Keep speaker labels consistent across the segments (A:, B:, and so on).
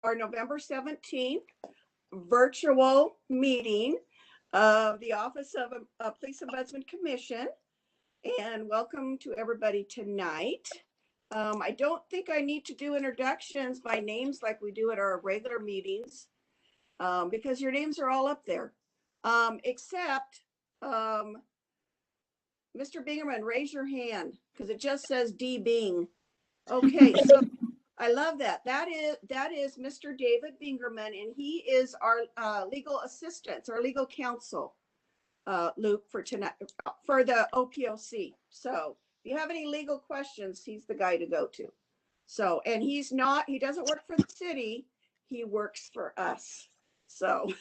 A: our November 17th virtual meeting of the Office of a Police Ombudsman Commission. And welcome to everybody tonight. I don't think I need to do introductions by names like we do at our regular meetings, because your names are all up there, except Mr. Bingerman, raise your hand because it just says D. Bing. Okay, so I love that. That is Mr. David Bingerman, and he is our legal assistant, our legal counsel, Luke, for tonight, for the OPOC. So if you have any legal questions, he's the guy to go to. So, and he doesn't work for the city, he works for us. So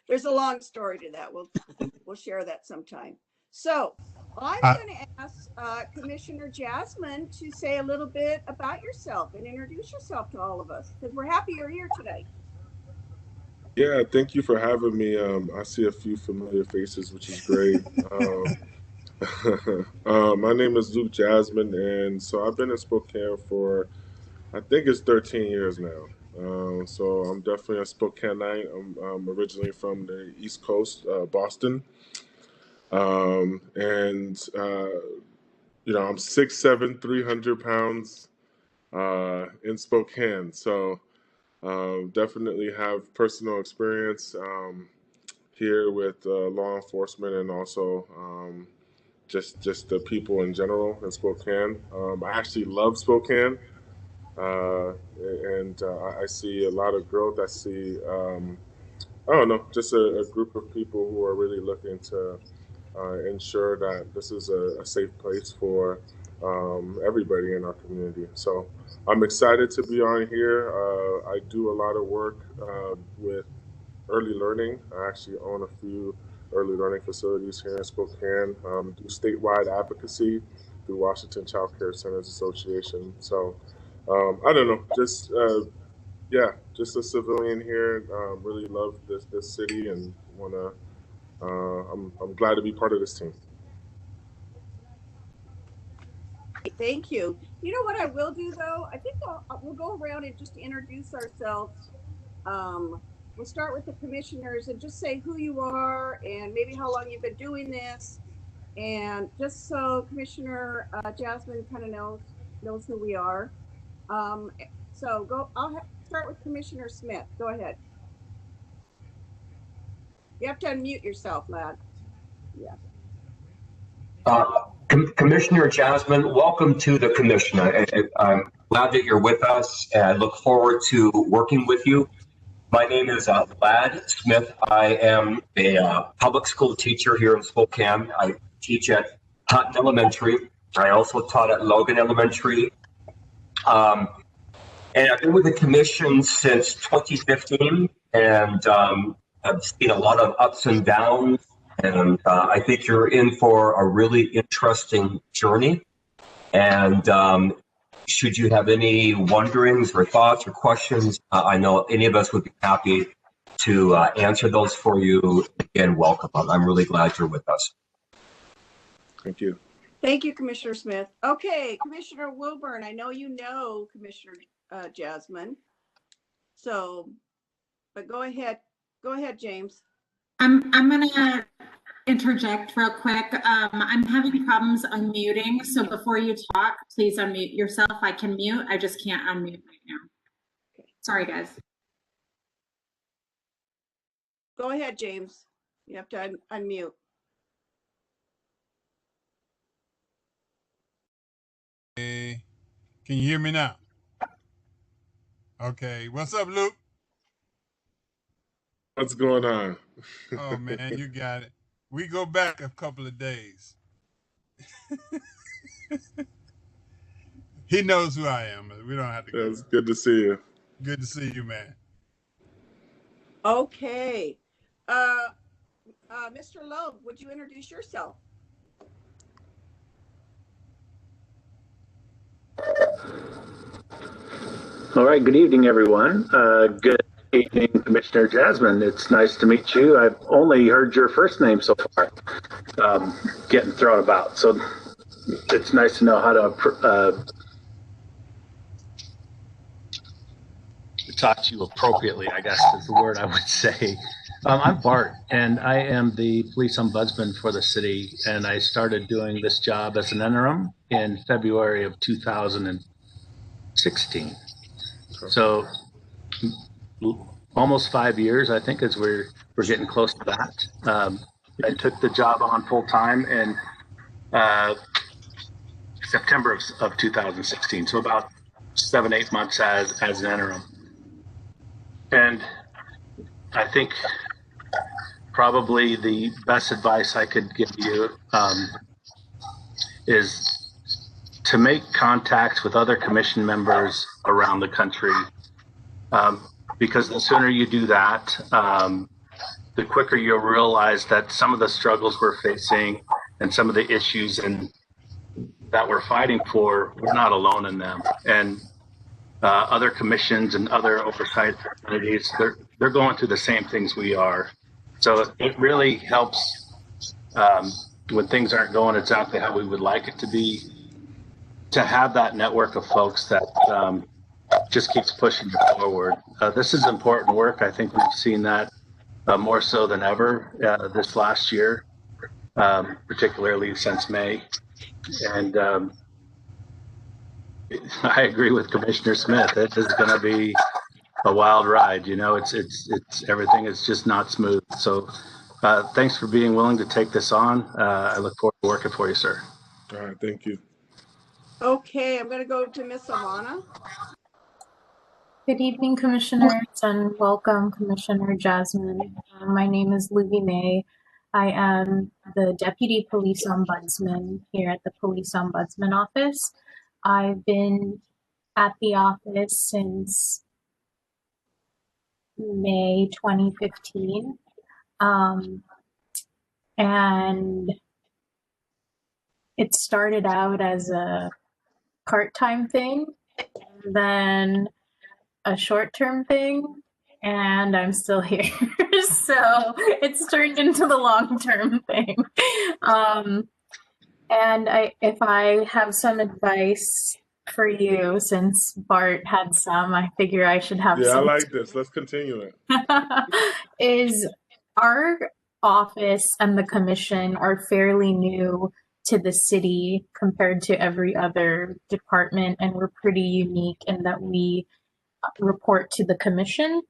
A: there's a long story to that. We'll share that sometime. So I'm going to ask Commissioner Jasmine to say a little bit about yourself and introduce yourself to all of us, because we're happy you're here today.
B: Yeah, thank you for having me. I see a few familiar faces, which is great. My name is Luke Jasmine, and so I've been in Spokane for, I think it's 13 years now. So I'm definitely a Spokaneite. I'm originally from the East Coast, Boston. And I'm 6'7", 300 pounds in Spokane. So definitely have personal experience here with law enforcement and also just the people in general in Spokane. I actually love Spokane, and I see a lot of growth. I see, I don't know, just a group of people who are really looking to ensure that this is a safe place for everybody in our community. So I'm excited to be on here. I do a lot of work with early learning. I actually own a few early learning facilities here in Spokane. Do statewide advocacy through Washington Child Care Centers Association. So I don't know, just just a civilian here. Really love this city and wanna. I'm glad to be part of this team.
A: Thank you. You know what I will do though? I think we'll go around and just introduce ourselves. We'll start with the commissioners and just say who you are and maybe how long you've been doing this, and just so Commissioner Jasmine kind of knows who we are. So I'll start with Commissioner Smith. Go ahead. You have to unmute yourself, lad. Yeah.
C: Commissioner Jasmine, welcome to the commission. I'm glad that you're with us, and I look forward to working with you. My name is Ladd Smith. I am a public school teacher here in Spokane. I teach at Hutton Elementary. I also taught at Logan Elementary. And I've been with the commission since 2015, and I've seen a lot of ups and downs. And I think you're in for a really interesting journey. And should you have any wonderings or thoughts or questions, I know any of us would be happy to answer those for you. Again, welcome. I'm really glad you're with us.
B: Thank you.
A: Thank you, Commissioner Smith. Okay, Commissioner Wilburn, I know you know Commissioner Jasmine. So, but go ahead. Go ahead, James.
D: I'm gonna interject real quick. I'm having problems unmuting, so before you talk, please unmute yourself. I can mute, I just can't unmute right now. Sorry, guys.
A: Go ahead, James. You have to unmute.
E: Hey, can you hear me now? Okay, what's up, Luke?
B: What's going on?
E: Oh man, you got it. We go back a couple of days. He knows who I am. We don't have to go.
B: It's good to see you.
E: Good to see you, man.
A: Okay. Mr. Loeb, would you introduce yourself?
F: All right. Good evening, everyone. Good evening, Commissioner Jasmine. It's nice to meet you. I've only heard your first name so far, getting thrown about. So it's nice to know how to talk to you appropriately, I guess is the word I would say. I'm Bart, and I am the police ombudsman for the city, and I started doing this job as an interim in February of 2016. So almost 5 years, I think, as we're getting close to that. I took the job on full time in September of 2016, so about 7-8 months as an interim. And I think probably the best advice I could give you is to make contacts with other commission members around the country, because the sooner you do that, the quicker you'll realize that some of the struggles we're facing and some of the issues that we're fighting for, we're not alone in them. And other commissions and other oversight entities, they're going through the same things we are. So it really helps when things aren't going exactly how we would like it to be, to have that network of folks that just keeps pushing you forward. This is important work. I think we've seen that more so than ever this last year, particularly since May. And I agree with Commissioner Smith. It is going to be a wild ride. You know, it's everything is just not smooth. So thanks for being willing to take this on. I look forward to working for you, sir.
B: All right, thank you.
A: Okay, I'm going to go to Miss Alana.
G: Good evening, Commissioners, and welcome, Commissioner Jasmine. My name is Livy May. I am the Deputy Police Ombudsman here at the Police Ombudsman Office. I've been at the office since May 2015. And it started out as a part-time thing, and then a short-term thing, and I'm still here. So it's turned into the long-term thing. And if I have some advice for you, since Bart had some, I figure I should have some.
B: Yeah, I like this. Let's continue it.
G: Is our office and the commission are fairly new to the city compared to every other department, and we're pretty unique in that we report to the commission.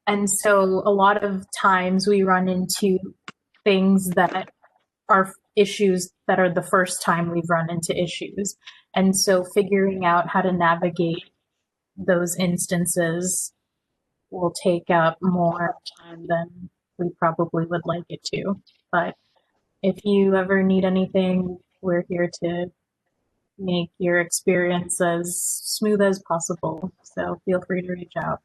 G: And so a lot of times we run into things that are issues that are the first time we've run into issues. And so figuring out how to navigate those instances will take up more time than we probably would like it to. But if you ever need anything, we're here to make your experience as smooth as possible. So feel free to reach out.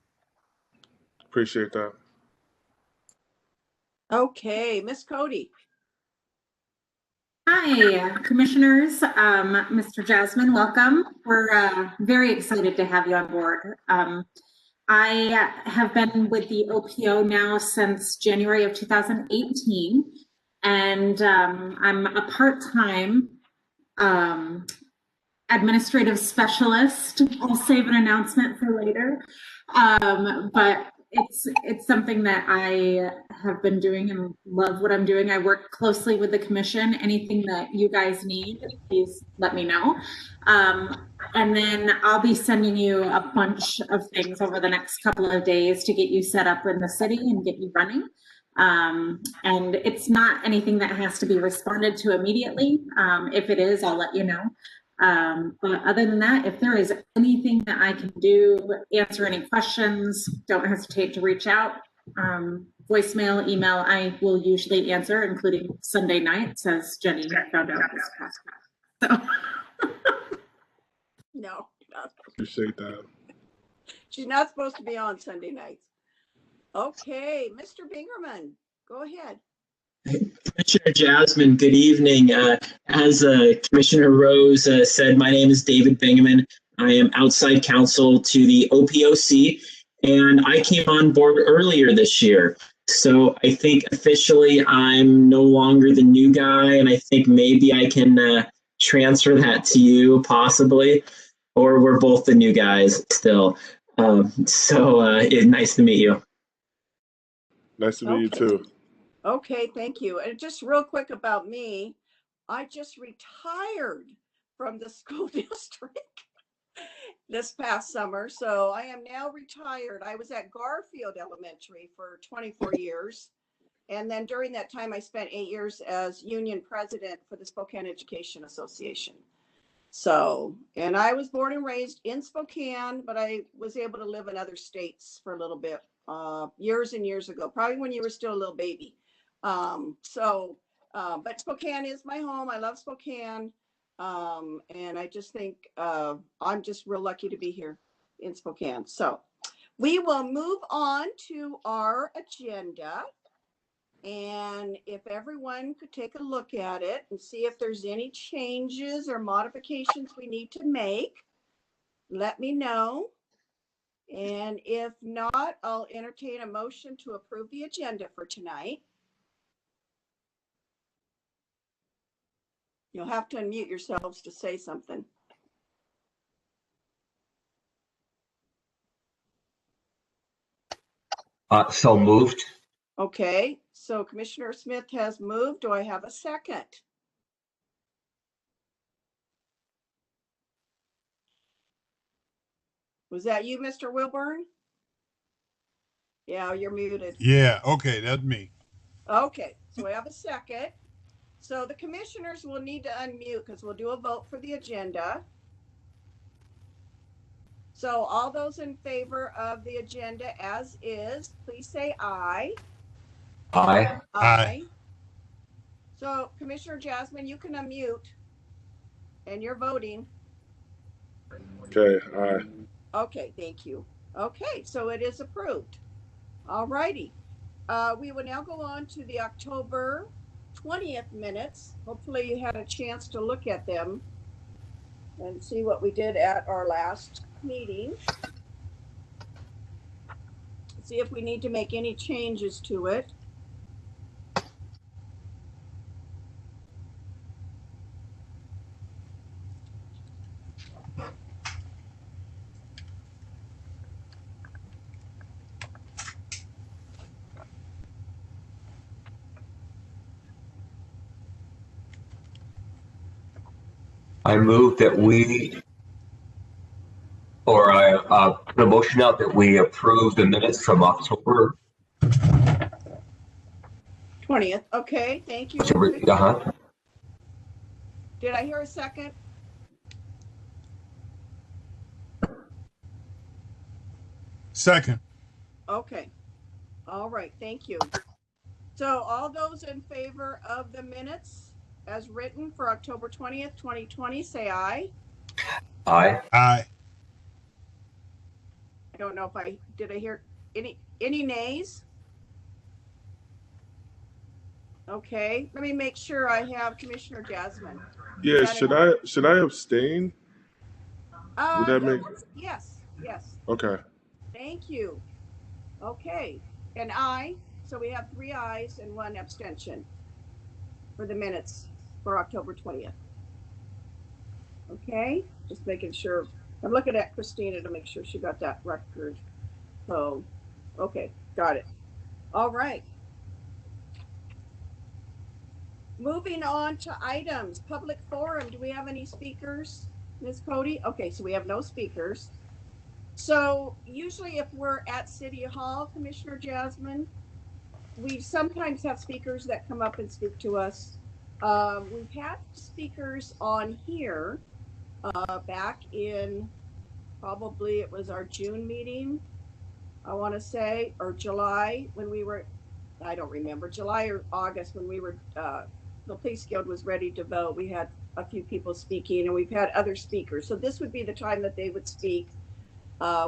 B: Appreciate that.
A: Okay, Miss Cody.
D: Hi, Commissioners. Mr. Jasmine, welcome. We're very excited to have you on board. I have been with the OPO now since January of 2018, and I'm a part-time administrative specialist. I'll save an announcement for later, but it's something that I have been doing and love what I'm doing. I work closely with the commission. Anything that you guys need, please let me know. And then I'll be sending you a bunch of things over the next couple of days to get you set up in the city and get you running. And it's not anything that has to be responded to immediately. If it is, I'll let you know. But other than that, if there is anything that I can do, answer any questions, don't hesitate to reach out. Voicemail, email, I will usually answer, including Sunday nights, as Jenny found out this past week. So.
A: No,
B: Appreciate that.
A: she's not supposed to be on Sunday nights. Okay, Mr. Bingerman, go ahead.
H: Commissioner Jasmine, good evening. As Commissioner Rose said, my name is David Bingaman. I am outside counsel to the OPOC, and I came on board earlier this year. So I think officially I'm no longer the new guy, and I think maybe I can transfer that to you possibly, or we're both the new guys still. Nice to meet you.
B: Nice to meet you
A: Okay.
B: too.
A: Okay, thank you. And just real quick about me, I just retired from the school district this past summer. So I am now retired. I was at Garfield Elementary for 24 years. And then during that time, I spent 8 years as union president for the Spokane Education Association. So, and I was born and raised in Spokane, but I was able to live in other states for a little bit, years and years ago, probably when you were still a little baby. But Spokane is my home. I love Spokane. And I just think I'm just real lucky to be here in Spokane. So we will move on to our agenda. And if everyone could take a look at it and see if there's any changes or modifications we need to make, let me know. And if not, I'll entertain a motion to approve the agenda for tonight. You'll have to unmute yourselves to say something.
C: So moved.
A: Okay, so Commissioner Smith has moved. Do I have a second? Was that you, Mr. Wilburn? Yeah, you're muted.
E: Yeah, okay, that's me.
A: Okay, so we have a second. So the commissioners will need to unmute because we'll do a vote for the agenda. So all those in favor of the agenda as is, please say aye.
C: Aye.
E: Aye.
A: So Commissioner Jasmine, you can unmute and you're voting.
B: Okay, aye.
A: Okay, thank you. Okay, so it is approved. All righty. We will now go on to the October 20th minutes. Hopefully you had a chance to look at them and see what we did at our last meeting. See if we need to make any changes to it.
C: I move that I put a motion out that we approve the minutes from October.
A: 20th. Okay, thank you.
C: Uh-huh.
A: Did I hear a second?
E: Second.
A: Okay. All right, thank you. So all those in favor of the minutes as written for October 20th, 2020, say aye.
C: Aye.
E: Aye.
A: I don't know if did I hear any nays? Okay, let me make sure I have Commissioner Jasmine.
B: Yeah, should I abstain? Would that make?
A: Yes.
B: Okay.
A: Thank you. Okay, and aye. So we have 3 ayes and 1 abstention for the minutes for October 20th. Okay, just making sure. I'm looking at Christina to make sure she got that record. So, okay, got it. All right. Moving on to items, public forum. Do we have any speakers, Ms. Cody? Okay, so we have no speakers. So usually if we're at City Hall, Commissioner Jasmine, we sometimes have speakers that come up and speak to us. We've had speakers on here back in, probably it was our June meeting, I want to say, or July when we were, I don't remember, July or August when we were, the Police Guild was ready to vote. We had a few people speaking and we've had other speakers. So this would be the time that they would speak.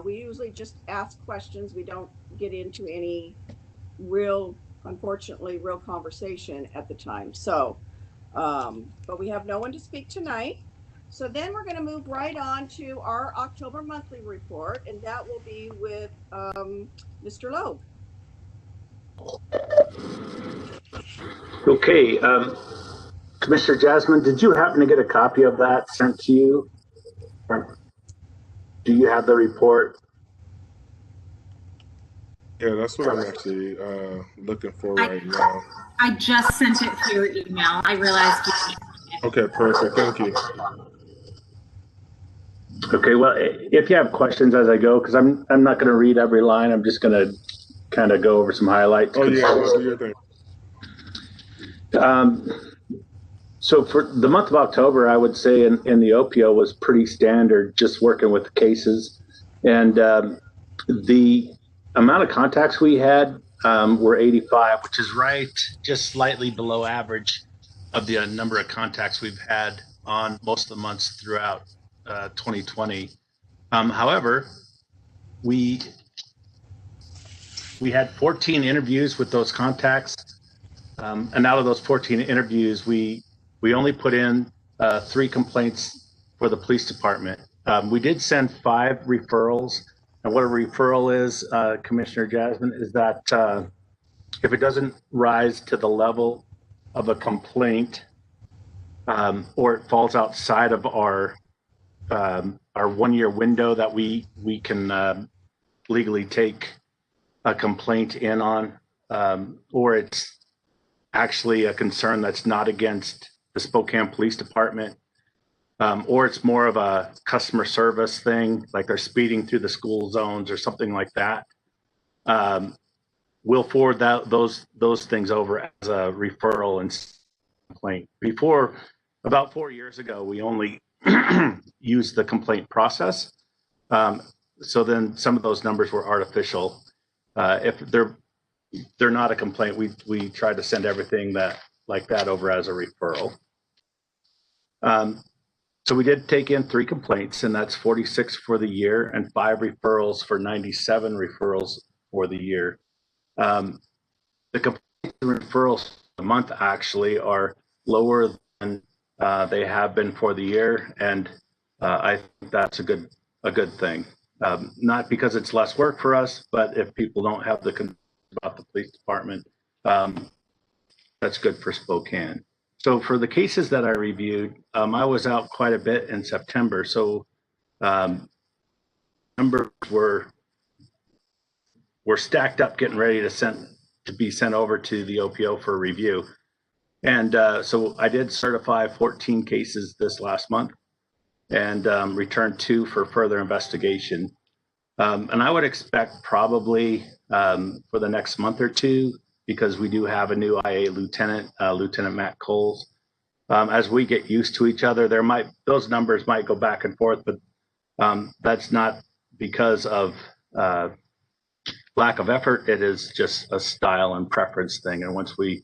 A: We usually just ask questions. We don't get into any unfortunately, real conversation at the time. So, but we have no one to speak tonight. So then we're going to move right on to our October monthly report, and that will be with Mr. Loeb.
F: Okay, Commissioner Jasmine, did you happen to get a copy of that sent to you? Or do you have the report?
B: Yeah, that's what I'm actually looking for right now.
D: I just sent it to your email. I realized you.
B: Okay, perfect. Thank you.
F: Okay, well, if you have questions as I go, because I'm not going to read every line, I'm just going to kind of go over some highlights.
B: Oh, yeah, no, do your thing.
F: So for the month of October, I would say in the OPO was pretty standard, just working with the cases. And the amount of contacts we had were 85,
I: which is right, just slightly below average of the number of contacts we've had on most of the months throughout 2020. However, we had 14 interviews with those contacts, and out of those 14 interviews, we only put in 3 complaints for the police department. We did send 5 referrals. And what a referral is, Commissioner Jasmine, is that if it doesn't rise to the level of a complaint, or it falls outside of our 1-year window that we can legally take a complaint in on, or it's actually a concern that's not against the Spokane Police Department, or it's more of a customer service thing, like they're speeding through the school zones or something like that. We'll forward those things over as a referral and complaint. Before, about 4 years ago, we only used the complaint process. So then some of those numbers were artificial. If they're not a complaint, we try to send everything like that over as a referral. So we did take in 3 complaints, and that's 46 for the year, and 5 referrals for 97 referrals for the year. The complaints and referrals a month actually are lower than they have been for the year, and I think that's a good thing. Not because it's less work for us, but if people don't have the concern about the police department, that's good for Spokane. So for the cases that I reviewed, I was out quite a bit in September. So numbers were stacked up, getting ready to be sent over to the OPO for review. And so I did certify 14 cases this last month and returned 2 for further investigation. And I would expect probably for the next month or 2, because we do have a new IA lieutenant, Lieutenant Matt Coles. As we get used to each other, those numbers might go back and forth, but that's not because of lack of effort. It is just a style and preference thing. And once we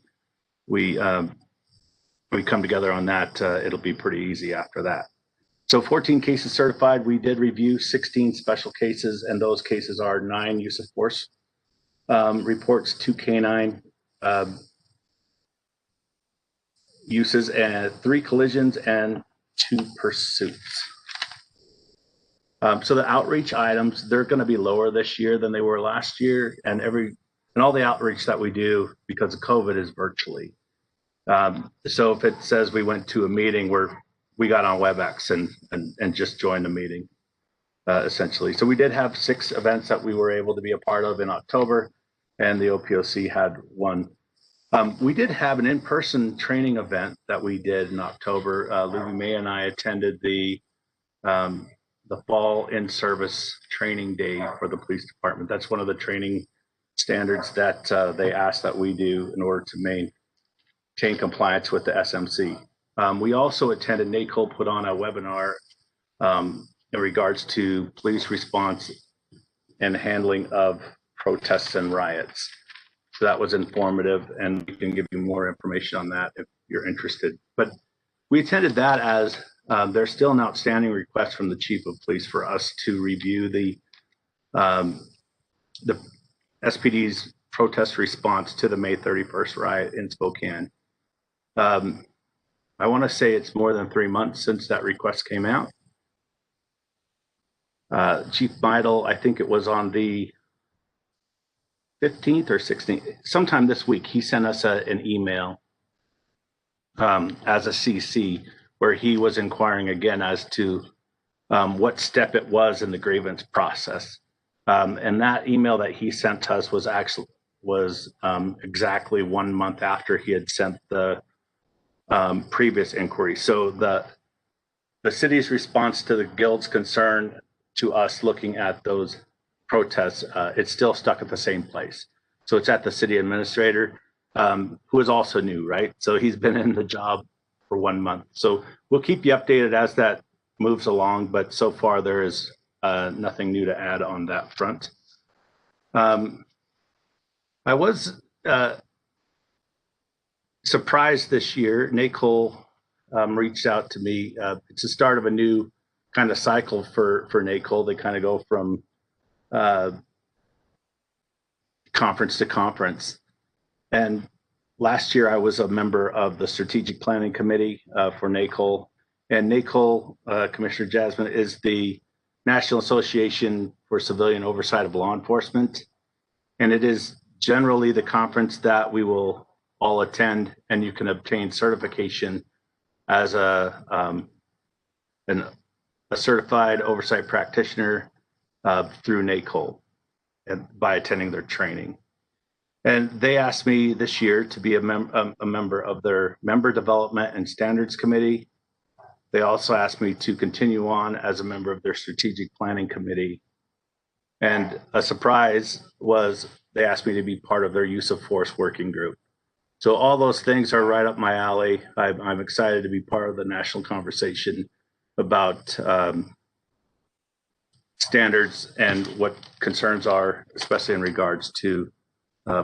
I: come together on that, it'll be pretty easy after that. So 14 cases certified. We did review 16 special cases, and those cases are 9 use of force reports, 2 canine uses, and 3 collisions and 2 pursuits. So the outreach items, they're going to be lower this year than they were last year, and all the outreach that we do because of COVID is virtually. So if it says we went to a meeting, we got on WebEx and just joined the meeting, essentially. So we did have 6 events that we were able to be a part of in October, and the OPOC had 1. We did have an in-person training event that we did in October. Louie May and I attended the fall in-service training day for the police department. That's one of the training standards that they ask that we do in order to maintain compliance with the SMC. We also attended, Nate Cole put on a webinar in regards to police response and handling of protests and riots. So that was informative, and we can give you more information on that if you're interested. But we attended that as there's still an outstanding request from the chief of police for us to review the SPD's protest response to the May 31st riot in Spokane. I want to say it's more than 3 months since that request came out. Chief Meidel, I think it was on the 15th or 16th, sometime this week, he sent us an email as a CC where he was inquiring again as to what step it was in the grievance process. And that email that he sent us was exactly 1 month after he had sent the previous inquiry. So the city's response to the guild's concern to us looking at those protests, it's still stuck at the same place. So it's at the city administrator, who is also new, right? So he's been in the job for 1 month. So we'll keep you updated as that moves along, but so far there is nothing new to add on that front. I was surprised this year. NACOL reached out to me. It's the start of a new kind of cycle for NACOL. They kind of go from conference to conference. And last year I was a member of the Strategic Planning Committee for NACOL. And NACOL, Commissioner Jasmine, is the National Association for Civilian Oversight of Law Enforcement. And it is generally the conference that we will all attend, and you can obtain certification as a certified oversight practitioner through NACOL and by attending their training. And they asked me this year to be a member of their Member Development and Standards Committee. They also asked me to continue on as a member of their Strategic Planning Committee. And a surprise was they asked me to be part of their Use of Force Working Group. So all those things are right up my alley. I'm excited to be part of the national conversation about standards and what concerns are, especially in regards to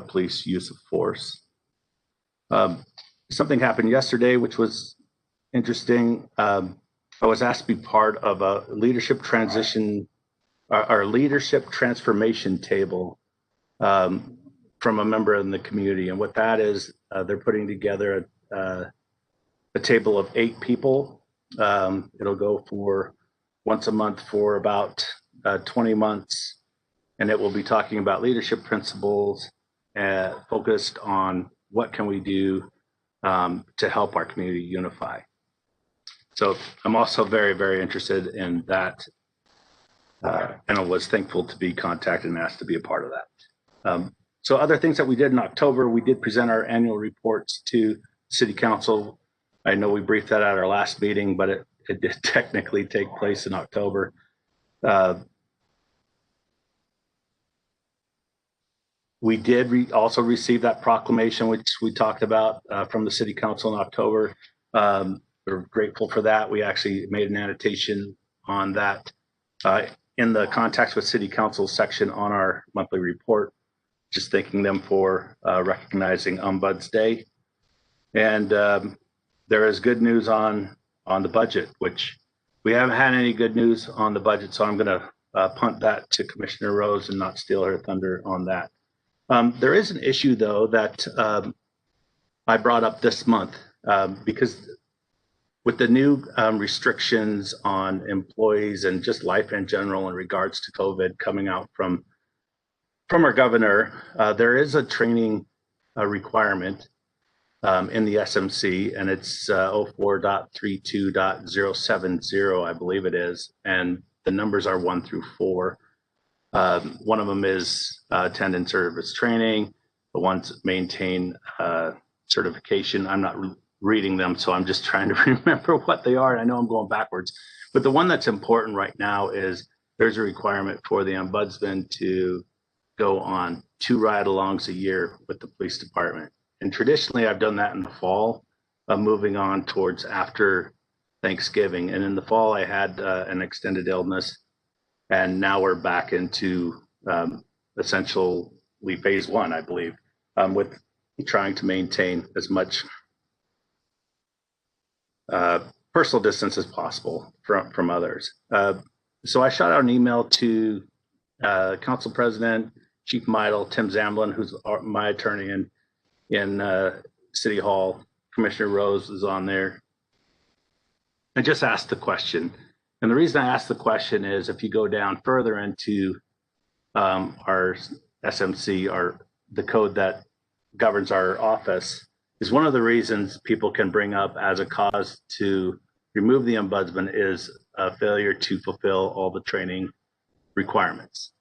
I: police use of force. Something happened yesterday, which was interesting. I was asked to be part of a leadership transition, our leadership transformation table from a member in the community. And what that is, they're putting together a table of 8 people. It'll go for once a month for about 20 months. And it will be talking about leadership principles focused on what can we do to help our community unify. So I'm also very, very interested in that. And I was thankful to be contacted and asked to be a part of that. So other things that we did in October, we did present our annual reports to City Council. I know we briefed that at our last meeting, but it did technically take place in October. We did also receive that proclamation, which we talked about from the City Council in October. We're grateful for that. We actually made an annotation on that in the Contacts with City Council section on our monthly report, just thanking them for recognizing Ombuds Day. And there is good news on the budget, which we haven't had any good news on the budget. So I'm going to punt that to Commissioner Rose and not steal her thunder on that. There is an issue, though, that I brought up this month because with the new restrictions on employees and just life in general in regards to COVID coming out from our governor, there is a training requirement in the SMC, and it's 04.32.070, I believe it is, and the numbers are 1 through 4. One of them is attendant service training. The ones maintain certification. I'm not reading them, so I'm just trying to remember what they are. And I know I'm going backwards. But the one that's important right now is there's a requirement for the ombudsman to go on 2 ride-alongs a year with the police department. And traditionally, I've done that in the fall, moving on towards after Thanksgiving. And in the fall, I had an extended illness. And now we're back into essentially phase 1, I believe, with trying to maintain as much personal distance as possible from others. So I shot out an email to Council President, Chief Meidel, Tim Zamblin, who's my attorney in City Hall. Commissioner Rose is on there. I just asked the question. And the reason I asked the question is if you go down further into our SMC, the code that governs our office, is one of the reasons people can bring up as a cause to remove the ombudsman is a failure to fulfill all the training requirements.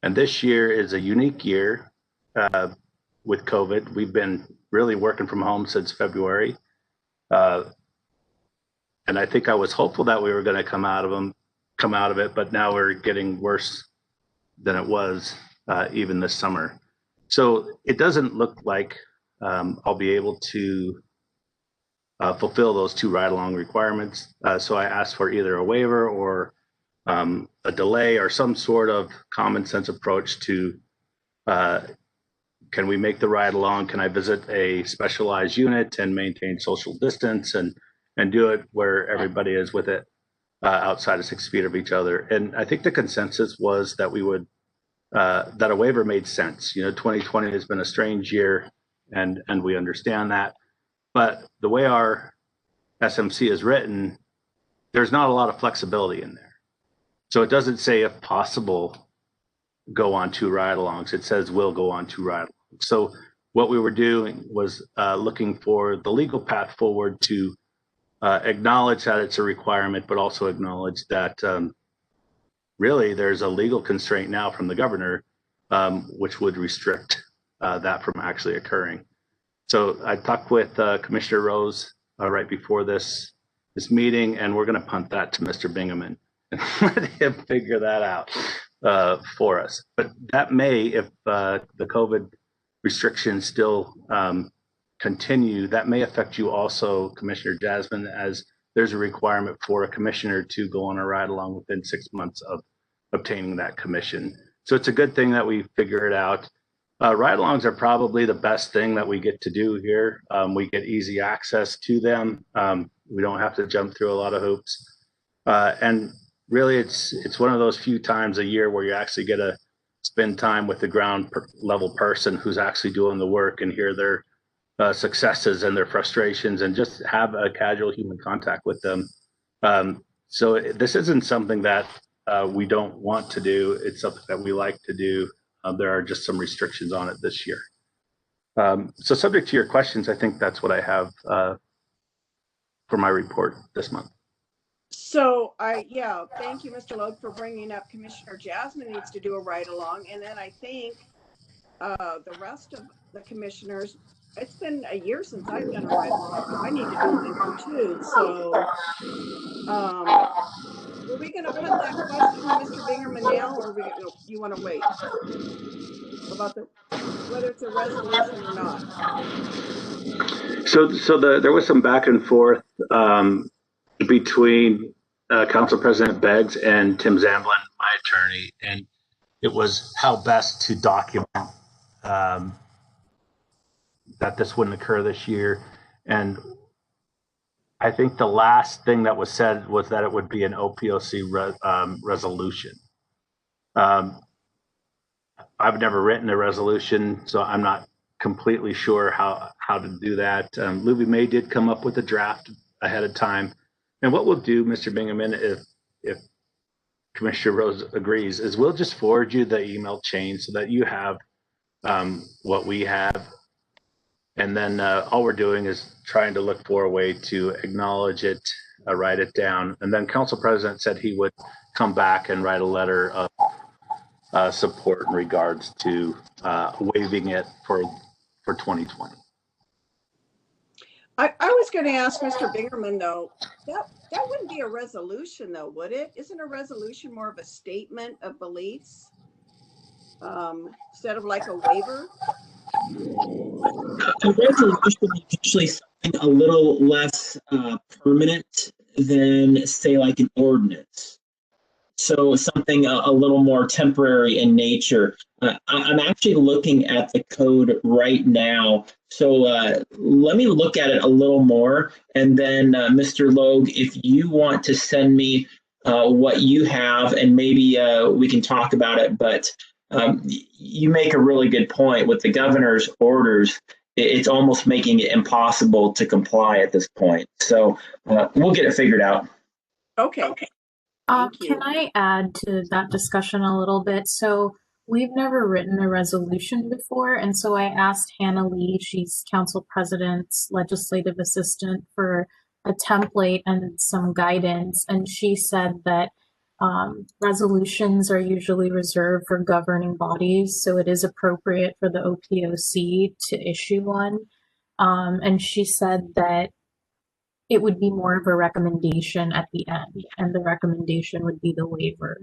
I: And this year is a unique year with COVID. We've been really working from home since February. And I think I was hopeful that we were going to come out of it, but now we're getting worse than it was even this summer. So it doesn't look like I'll be able to fulfill those 2 ride-along requirements. So I asked for either a waiver or a delay or some sort of common sense approach to can we make the ride along? Can I visit a specialized unit and maintain social distance and do it where everybody is with it outside of 6 feet of each other? And I think the consensus was that we would that a waiver made sense. 2020 has been a strange year, and we understand that. But the way our SMC is written, there's not a lot of flexibility in there. So it doesn't say if possible, go on 2 ride-alongs. It says will go on 2 ride-alongs. So what we were doing was looking for the legal path forward to acknowledge that it's a requirement, but also acknowledge that really there's a legal constraint now from the governor, which would restrict that from actually occurring. So I talked with Commissioner Rose right before this meeting, and we're going to punt that to Mr. Bingaman and let him figure that out for us. But that may, if the COVID restrictions still continue, that may affect you also, Commissioner Jasmine, as there's a requirement for a commissioner to go on a ride along within 6 months of obtaining that commission. So it's a good thing that we figure it out. Ride-alongs are probably the best thing that we get to do here. We get easy access to them. We don't have to jump through a lot of hoops. And really, it's one of those few times a year where you actually get to spend time with the ground level person who's actually doing the work and hear their successes and their frustrations and just have a casual human contact with them. So this isn't something that we don't want to do. It's something that we like to do. There are just some restrictions on it this year. So subject to your questions, I think that's what I have for my report this month.
A: So thank you, Mr. Logue, for bringing up Commissioner Jasmine needs to do a ride along. And then I think the rest of the commissioners, it's been a year since I've done a ride along. I need to do one too. So were we going to put that question to Mr. Bingaman now, or you want to wait about whether it's a resolution or not?
I: So there was some back and forth between Council President Beggs and Tim Zamblin, my attorney, and it was how best to document that this wouldn't occur this year. And I think the last thing that was said was that it would be an OPOC resolution. I've never written a resolution, so I'm not completely sure how to do that. Louis May did come up with a draft ahead of time. And what we'll do, Mr. Bingaman, if Commissioner Rose agrees, is we'll just forward you the email chain so that you have what we have. And then all we're doing is trying to look for a way to acknowledge it, write it down. And then Council President said he would come back and write a letter of support in regards to waiving it for 2020.
A: I was going to ask Mr. Bingaman, though, that wouldn't be a resolution, though, would it? Isn't a resolution more of a statement of beliefs instead of like a waiver?
H: A resolution is usually something a little less permanent than, say, like an ordinance. So something a little more temporary in nature. I'm actually looking at the code right now. So let me look at it a little more. And then Mr. Logue, if you want to send me what you have, and maybe we can talk about it. But you make a really good point with the governor's orders. It's almost making it impossible to comply at this point. So we'll get it figured out.
A: Okay.
G: Can I add to that discussion a little bit? So we've never written a resolution before, and so I asked Hannah Lee, she's Council President's legislative assistant, for a template and some guidance, and she said that Resolutions are usually reserved for governing bodies, so it is appropriate for the OPOC to issue one. And she said that it would be more of a recommendation at the end, and the recommendation would be the waiver.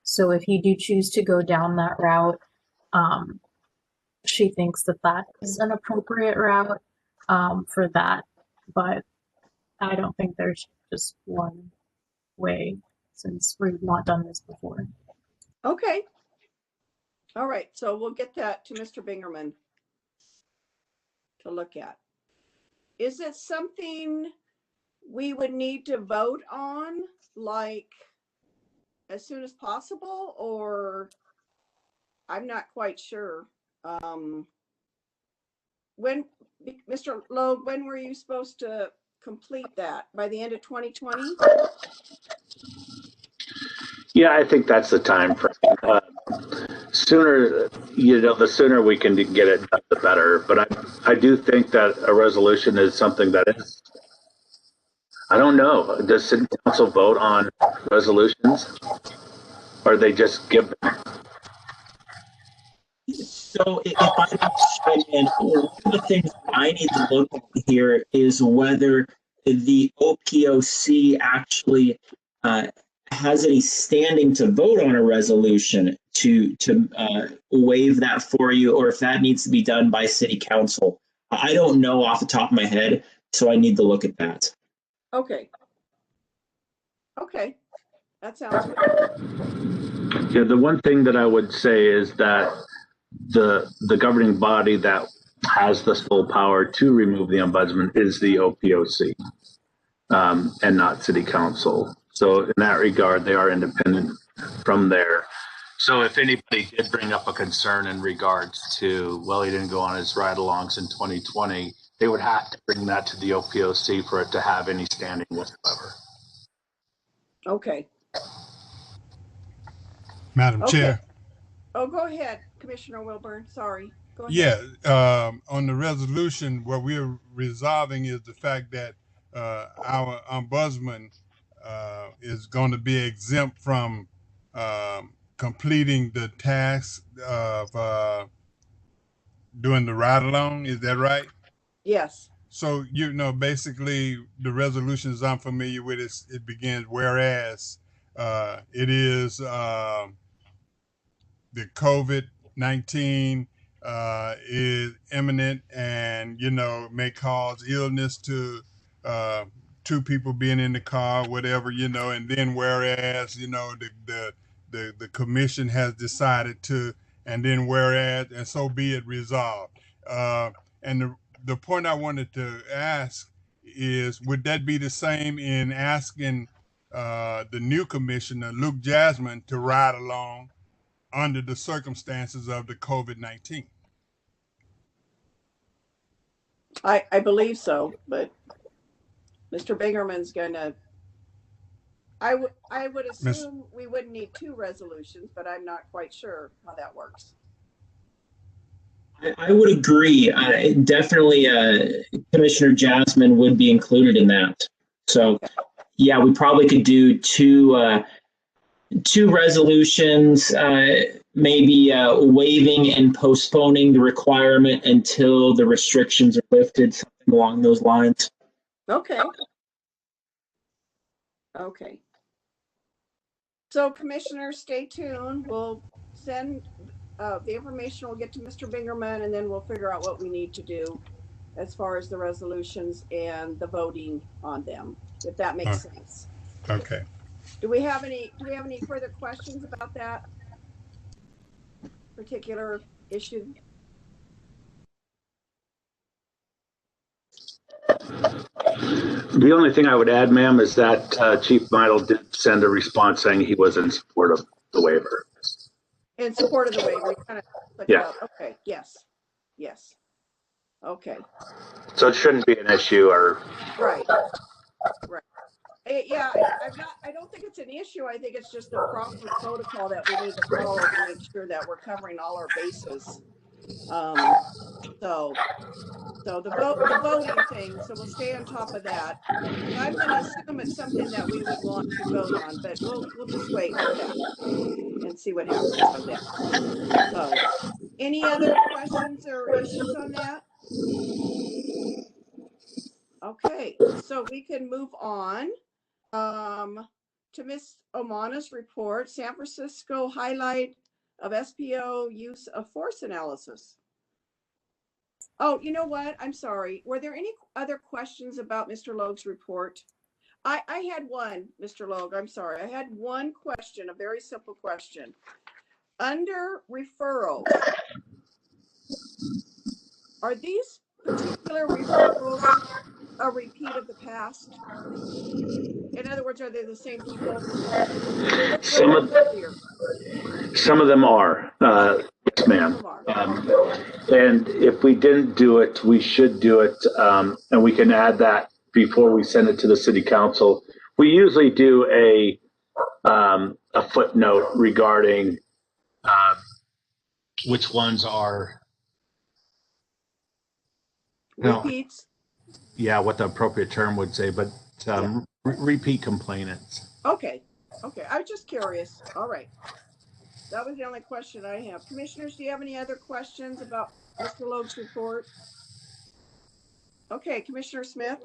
G: So if you do choose to go down that route, she thinks that that is an appropriate route for that, but I don't think there's just one way since we've not done this before.
A: Okay. All right, so we'll get that to Mr. Bingerman to look at. Is it something we would need to vote on, like as soon as possible, or I'm not quite sure. When, Mr. Loeb, when were you supposed to complete that? By the end of 2020?
F: Yeah, I think that's the time frame. Sooner, the sooner we can get it done, the better. But I do think that a resolution is something that is, I don't know, does City Council vote on resolutions? Or they just give them?
H: So if I chime in, one of the things I need to look at here is whether the OPOC actually has any standing to vote on a resolution to waive that for you, or if that needs to be done by City Council. I don't know off the top of my head, so I need to look at that.
A: Okay. Okay, that sounds good.
F: Yeah, the one thing that I would say is that the governing body that has the sole power to remove the ombudsman is the OPOC, and not City Council. So in that regard, they are independent from there. So if anybody did bring up a concern in regards to, well, he didn't go on his ride-alongs in 2020, they would have to bring that to the OPOC for it to have any standing whatsoever.
A: Okay.
E: Madam
A: Okay.
E: Chair.
A: Oh, go ahead, Commissioner Wilburn. Sorry. Go ahead.
E: Yeah, on the resolution, what we're resolving is the fact that our ombudsman is going to be exempt from completing the task of doing the ride along. Is that right?
A: Yes.
E: So, basically the resolutions I'm familiar with, it begins, whereas it is the COVID-19 is imminent and, may cause illness to two people being in the car, whatever, and then whereas, the commission has decided to, and then whereas, and so be it resolved. And the point I wanted to ask is, would that be the same in asking the new commissioner, Luke Jasmine, to ride along under the circumstances of the COVID-19?
A: I believe so, but Mr. Bingerman's gonna, I would assume we wouldn't need two resolutions, but I'm not quite sure how that works.
H: I would agree. Definitely, Commissioner Jasmine would be included in that. So, yeah, we probably could do two resolutions, maybe waiving and postponing the requirement until the restrictions are lifted, something along those lines.
A: Okay. Okay. So commissioners, stay tuned. We'll send the information will get to Mr. Bingerman, and then we'll figure out what we need to do as far as the resolutions and the voting on them, if that makes sense.
E: Okay.
A: Do we have any further questions about that particular issue?
F: The only thing I would add, ma'am, is that Chief Meidel did send a response saying he was in support of the waiver.
A: In support of the waiver, kind of
F: yeah.
A: Okay. Yes. Yes. Okay.
F: So it shouldn't be an issue, or
A: right. Right. Yeah, I don't think it's an issue. I think it's just the proper protocol that we need to follow to make sure that we're covering all our bases. So So the voting thing, so we'll stay on top of that. I'm going to assume it's something that we would want to vote on, but we'll just wait with that and see what happens on that. So, any other questions or issues on that? Okay, so we can move on to Ms. Omana's report, San Francisco highlight of SPO use of force analysis. Oh, you know what? I'm sorry. Were there any other questions about Mr. Logue's report? I had one, Mr. Logue. I'm sorry. I had one question, a very simple question. Under referrals, are these particular referrals a repeat of the past? In other words, are they the same people?
F: Some of them are, yes, ma'am. And if we didn't do it, we should do it, and we can add that before we send it to the city council. We usually do a footnote regarding which ones are
A: repeats.
I: Yeah, what the appropriate term would say, but repeat complainants.
A: Okay. I was just curious. All right. That was the only question I have. Commissioners, do you have any other questions about Mr. Logue's report? Okay, Commissioner Smith.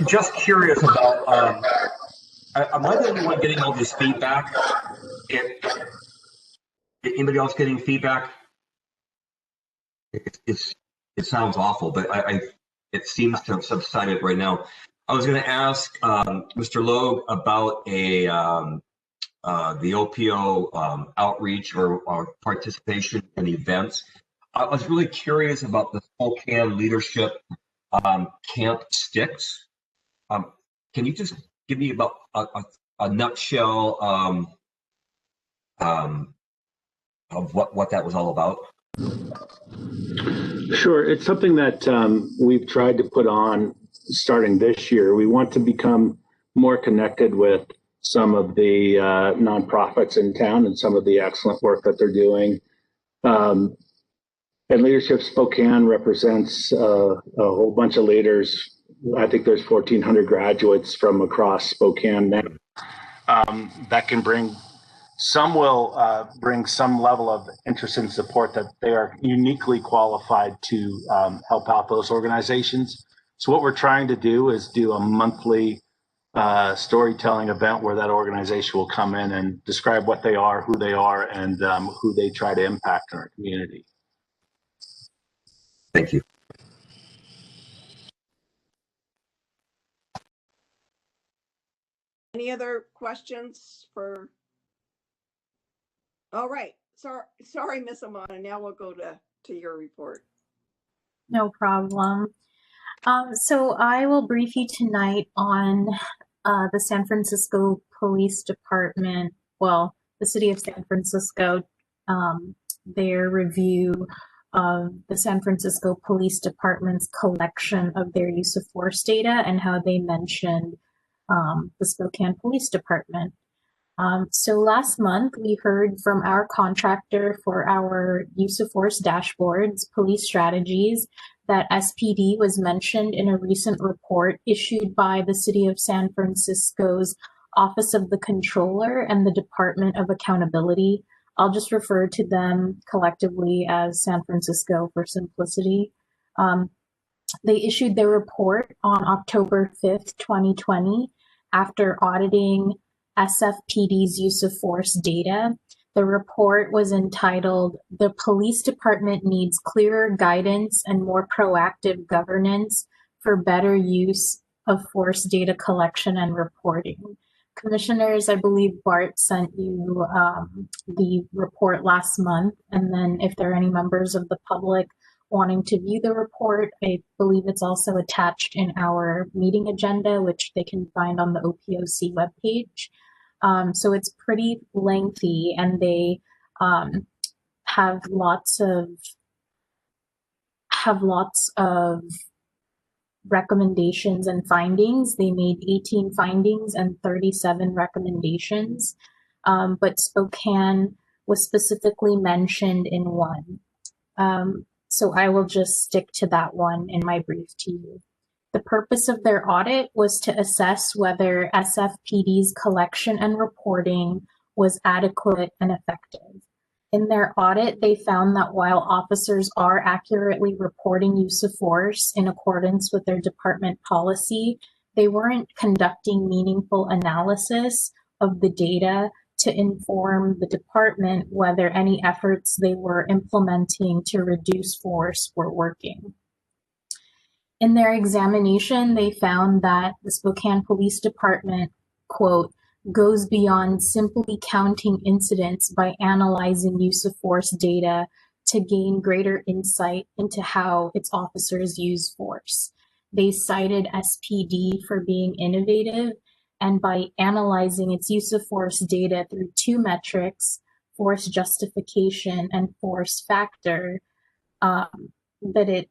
C: Just curious about, am I the only one getting all this feedback? Anybody else getting feedback? It sounds awful, but it seems to have subsided right now. I was going to ask Mr. Logue about the OPO outreach or participation in events. I was really curious about the Spokane Leadership Camp Sticks. Can you just give me about a nutshell of what that was all about?
F: Sure. It's something that we've tried to put on starting this year. We want to become more connected with some of the nonprofits in town and some of the excellent work that they're doing. And Leadership Spokane represents a whole bunch of leaders. I think there's 1,400 graduates from across Spokane now. That can bring, some will bring some level of interest and support that they are uniquely qualified to help out those organizations. So what we're trying to do is do a monthly storytelling event where that organization will come in and describe what they are, and who they try to impact in our community.
C: Thank you.
A: Any other questions for? All right. Sorry, Miss Amana. Now we'll go to your report.
G: No problem. So I will brief you tonight on the San Francisco Police Department, well, the City of San Francisco, their review of the San Francisco Police Department's collection of their use of force data and how they mentioned the Spokane Police Department. So last month, we heard from our contractor for our use of force dashboards, Police Strategies, that SPD was mentioned in a recent report issued by the City of San Francisco's Office of the Controller and the Department of Accountability. I'll just refer to them collectively as San Francisco for simplicity. They issued their report on October 5th, 2020, after auditing SFPD's use of force data. The report was entitled, "The Police Department Needs Clearer Guidance and More Proactive Governance for Better Use of Force Data Collection and Reporting." Commissioners, I believe Bart sent you the report last month. And then if there are any members of the public wanting to view the report, I believe it's also attached in our meeting agenda, which they can find on the OPOC webpage. So it's pretty lengthy, and they have lots of recommendations and findings. They made 18 findings and 37 recommendations, but Spokane was specifically mentioned in one. So I will just stick to that one in my brief to you. The purpose of their audit was to assess whether SFPD's collection and reporting was adequate and effective. In their audit, they found that while officers are accurately reporting use of force in accordance with their department policy, they weren't conducting meaningful analysis of the data to inform the department whether any efforts they were implementing to reduce force were working. In their examination, they found that the Spokane Police Department, quote, goes beyond simply counting incidents by analyzing use of force data to gain greater insight into how its officers use force. They cited SPD for being innovative, and by analyzing its use of force data through two metrics, force justification and force factor, that it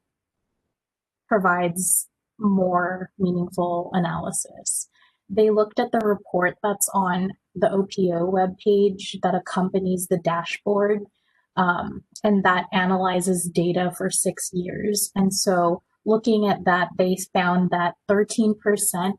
G: provides more meaningful analysis. They looked at the report that's on the OPO webpage that accompanies the dashboard, and that analyzes data for 6 years. And so looking at that, they found that 13%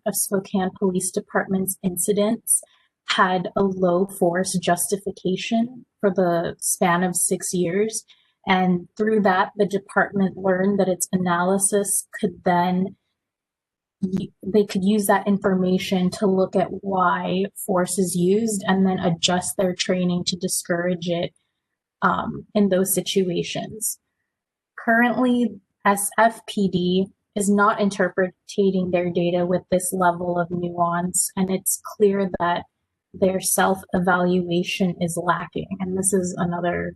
G: of Spokane Police Department's incidents had a low force justification for the span of 6 years. And through that, the department learned that its analysis could then, they could use that information to look at why force is used and then adjust their training to discourage it in those situations. Currently, SFPD is not interpreting their data with this level of nuance, and it's clear that their self-evaluation is lacking. And this is another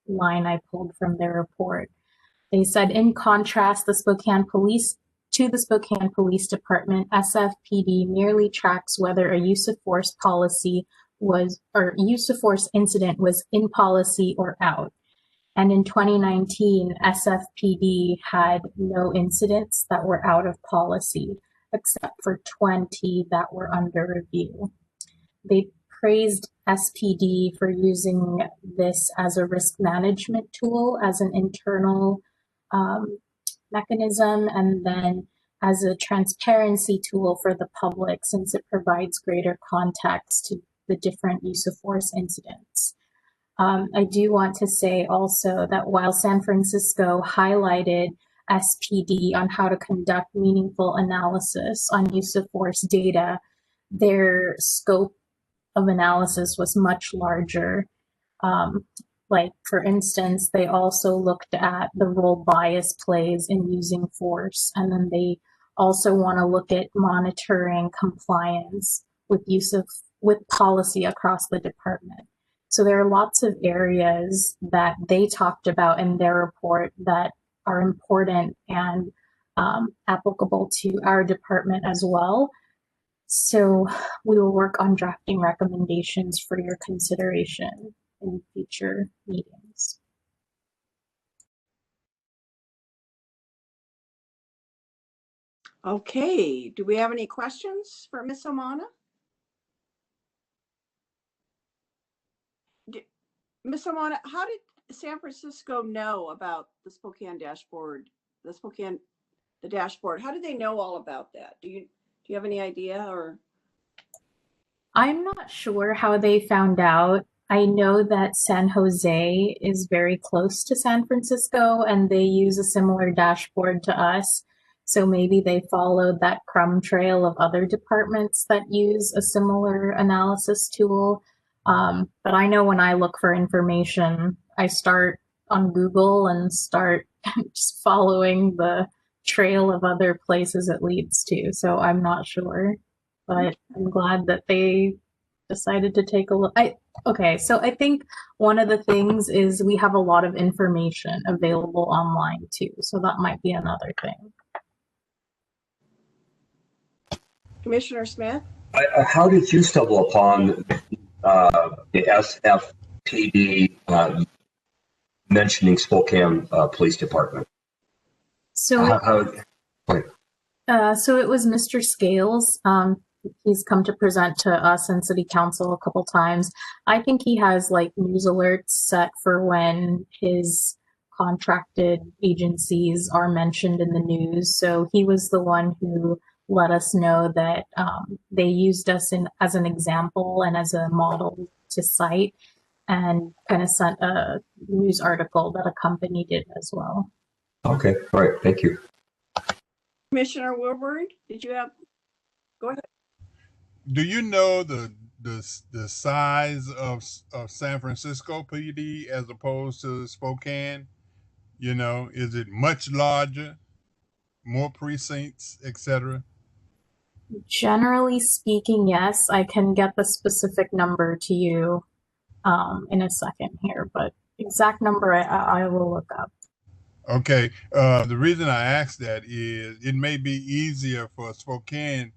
G: line I pulled from their report. They said, in contrast, the Spokane Police Department, SFPD merely tracks whether a use of force policy was, or use of force incident was in policy or out. And in 2019, SFPD had no incidents that were out of policy, except for 20 that were under review. They praised SPD for using this as a risk management tool, as an internal mechanism, and then as a transparency tool for the public, since it provides greater context to the different use of force incidents. I do want to say also that while San Francisco highlighted SPD on how to conduct meaningful analysis on use of force data, their scope of analysis was much larger. Like, for instance, they also looked at the role bias plays in using force, and then they also want to look at monitoring compliance with policy across the department. So there are lots of areas that they talked about in their report that are important and applicable to our department as well. So we will work on drafting recommendations for your consideration in future meetings.
A: Okay, do we have any questions for Ms. Omana? Ms. Omana, how did San Francisco know about the Spokane dashboard, the dashboard? How did they know all about that? Do you have any idea, or?
G: I'm not sure how they found out. I know that San Jose is very close to San Francisco and they use a similar dashboard to us. So maybe they followed that crumb trail of other departments that use a similar analysis tool. But I know when I look for information, I start on Google and start just following the trail of other places it leads to. So I'm not sure, but I'm glad that they decided to take a look. Okay, so I think one of the things is we have a lot of information available online too. So that might be another thing.
A: Commissioner Smith?
C: How did you stumble upon the SFPD mentioning Spokane Police Department?
G: So, so it was Mr. Scales. He's come to present to us and City Council a couple times. I think he has like news alerts set for when his contracted agencies are mentioned in the news. So he was the one who let us know that they used us as an example and as a model to cite, and kind of sent a news article that accompanied it as well.
C: Okay, all right, thank you.
A: Commissioner Woodward, did you have? Go ahead.
E: Do you know the size of San Francisco PD as opposed to Spokane? You know, is it much larger, more precincts, etc.?
G: Generally speaking, yes. I can get the specific number to you in a second here, but exact number I will look up.
E: Okay. The reason I ask that is it may be easier for Spokane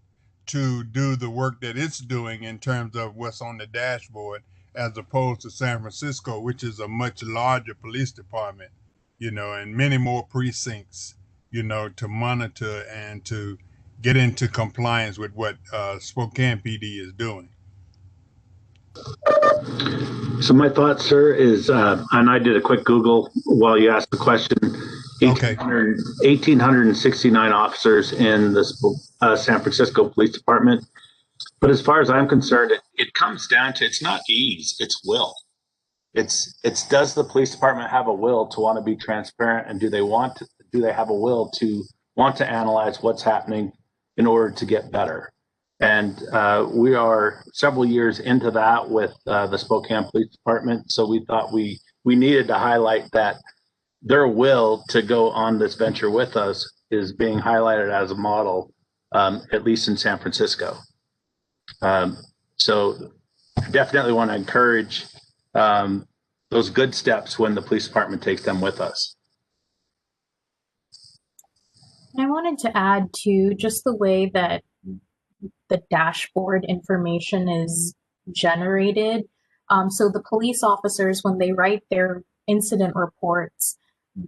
E: to do the work that it's doing in terms of what's on the dashboard as opposed to San Francisco, which is a much larger police department, you know, and many more precincts, you know, to monitor and to get into compliance with what Spokane PD is doing.
F: So my thought, sir, is, and I did a quick Google while you asked the question,
E: Okay.
F: 1,869 officers in the San Francisco Police Department. But as far as I'm concerned, it comes down to, it's not ease, it's will. It's does the police department have a will to want to be transparent, and do they have a will to want to analyze what's happening in order to get better? And we are several years into that with the Spokane Police Department. So we thought we needed to highlight that their will to go on this venture with us is being highlighted as a model, at least in San Francisco. So definitely want to encourage those good steps when the police department takes them with us.
G: I wanted to add to just the way that the dashboard information is generated. So the police officers, when they write their incident reports,